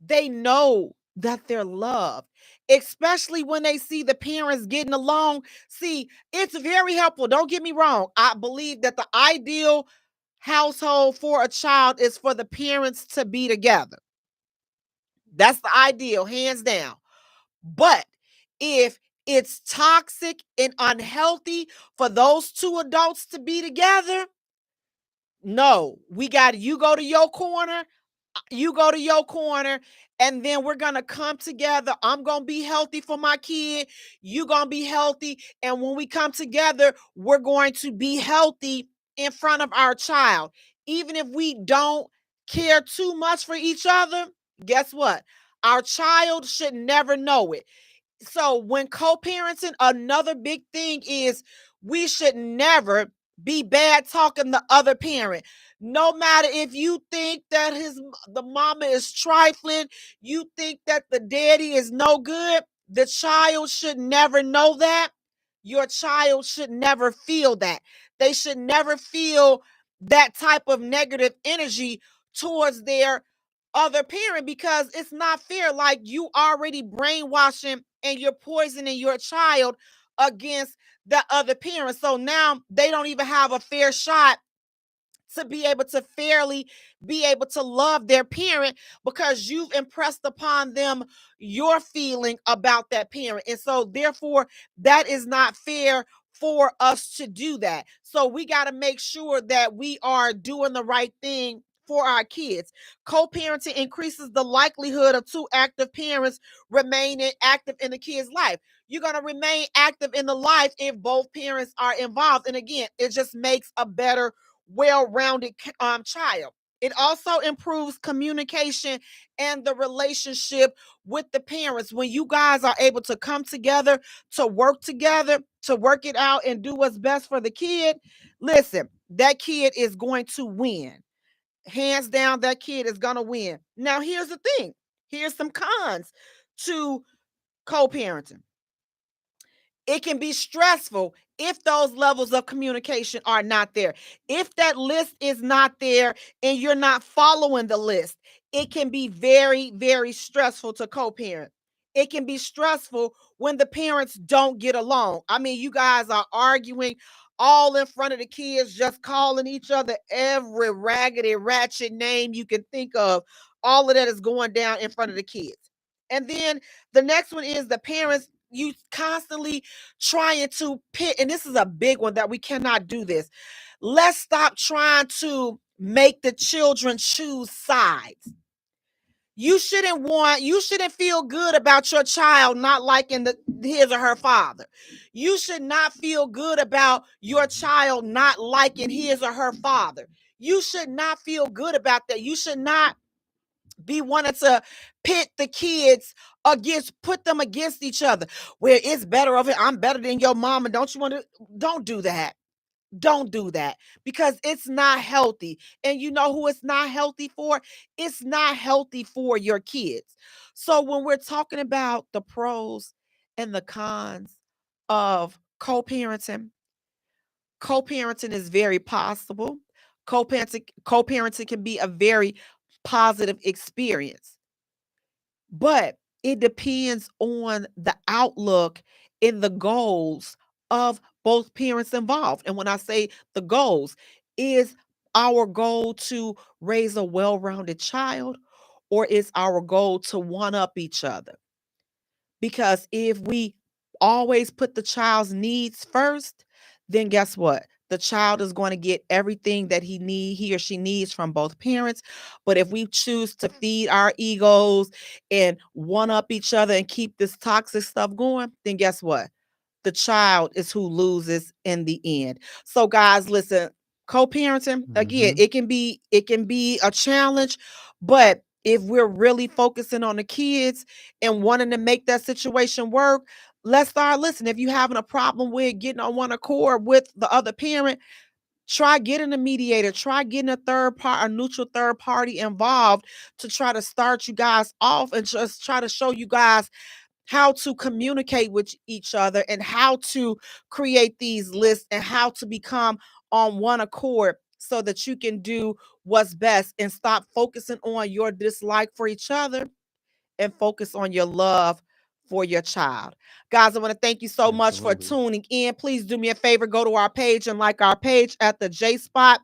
They know that they're loved, especially when they see the parents getting along. See, it's very helpful. Don't get me wrong. I believe that the ideal household for a child is for the parents to be together. That's the ideal, hands down. But if it's toxic and unhealthy for those two adults to be together, no, you go to your corner, you go to your corner, and then we're going to come together. I'm going to be healthy for my kid. You going to be healthy. And when we come together, we're going to be healthy in front of our child. Even if we don't care too much for each other, guess what? Our child should never know it. So when co-parenting, another big thing is we should never be bad talking the other parent. No matter if you think that the mama is trifling, you think that the daddy is no good, the child should never know that. Your child should never feel that. They should never feel that type of negative energy towards their other parent, because it's not fair. Like, you already brainwashing and you're poisoning your child against the other parent. So now they don't even have a fair shot to be able to fairly be able to love their parent, because you've impressed upon them your feeling about that parent. And so therefore that is not fair for us to do that. So we got to make sure that we are doing the right thing for our kids. Co-parenting increases the likelihood of two active parents remaining active in the kid's life. You're going to remain active in the life if both parents are involved. And again, it just makes a better, well-rounded child. It also improves communication and the relationship with the parents. When you guys are able to come together, to work it out and do what's best for the kid, listen, that kid is going to win. Hands down, that kid is going to win. Now, here's the thing. Here's some cons to co-parenting. It can be stressful if those levels of communication are not there. If that list is not there and you're not following the list, it can be very, very stressful to co-parent. It can be stressful when the parents don't get along. I mean, you guys are arguing all in front of the kids, just calling each other every raggedy, ratchet name you can think of. All of that is going down in front of the kids. And then the next one is the parents, you constantly trying to pit, and this is a big one that we cannot do this. Let's stop trying to make the children choose sides. You shouldn't feel good about your child not liking his or her father. You should not feel good about your child not liking his or her father. You should not feel good about that. You should not be wanting to pit the kids put them against each other. Where it's better of it. I'm better than your mama. Don't do that. Don't do that, because it's not healthy. And you know who it's not healthy for? It's not healthy for your kids. So when we're talking about the pros and the cons of co-parenting is very possible. Co-parenting can be a very positive experience, but it depends on the outlook and the goals of both parents involved. And when I say the goals, is our goal to raise a well-rounded child, or is our goal to one up each other? Because if we always put the child's needs first, then guess what? The child is going to get everything that he or she needs from both parents. But if we choose to feed our egos and one up each other and keep this toxic stuff going, then guess what? The child is who loses in the end. So guys, listen, co-parenting, again, it can be a challenge, but if we're really focusing on the kids and wanting to make that situation work, let's start listening. If you're having a problem with getting on one accord with the other parent, try getting a mediator, try getting a neutral third party involved to try to start you guys off and just try to show you guys how to communicate with each other and how to create these lists and how to become on one accord so that you can do what's best and stop focusing on your dislike for each other and focus on your love for your child. Guys, I want to thank you so much for tuning in. Please do me a favor, go to our page and like our page at the J Spot.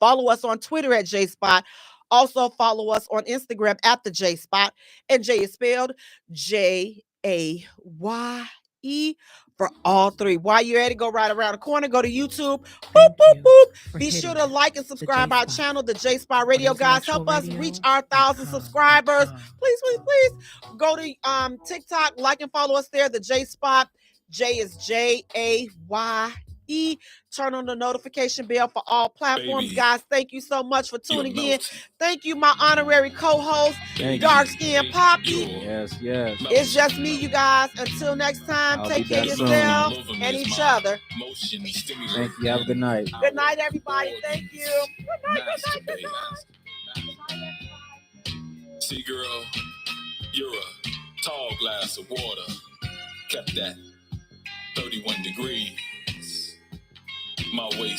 Follow us on Twitter at J Spot. Also follow us on Instagram at the J Spot. And Jay is spelled Jaye for all three. While you're at it, go right around the corner, go to YouTube. Boop, boop, boop. Be sure to like and subscribe our channel, the J Spot Radio. Guys, help us reach our 1,000 subscribers. Please, please, please go to TikTok, like and follow us there, the J Spot. Jay is Jaye. Turn on the notification bell for all platforms. Baby. Guys, thank you so much for tuning in. Thank you, my honorary co-host, Dark Skin Poppy. Yes. It's just me, you guys. Until next time, take care of yourself and each other. Thank you. Have a good night. Good night, everybody. Thank you. Good night. See, girl, you're a tall glass of water. Kept that 31 degrees. My waist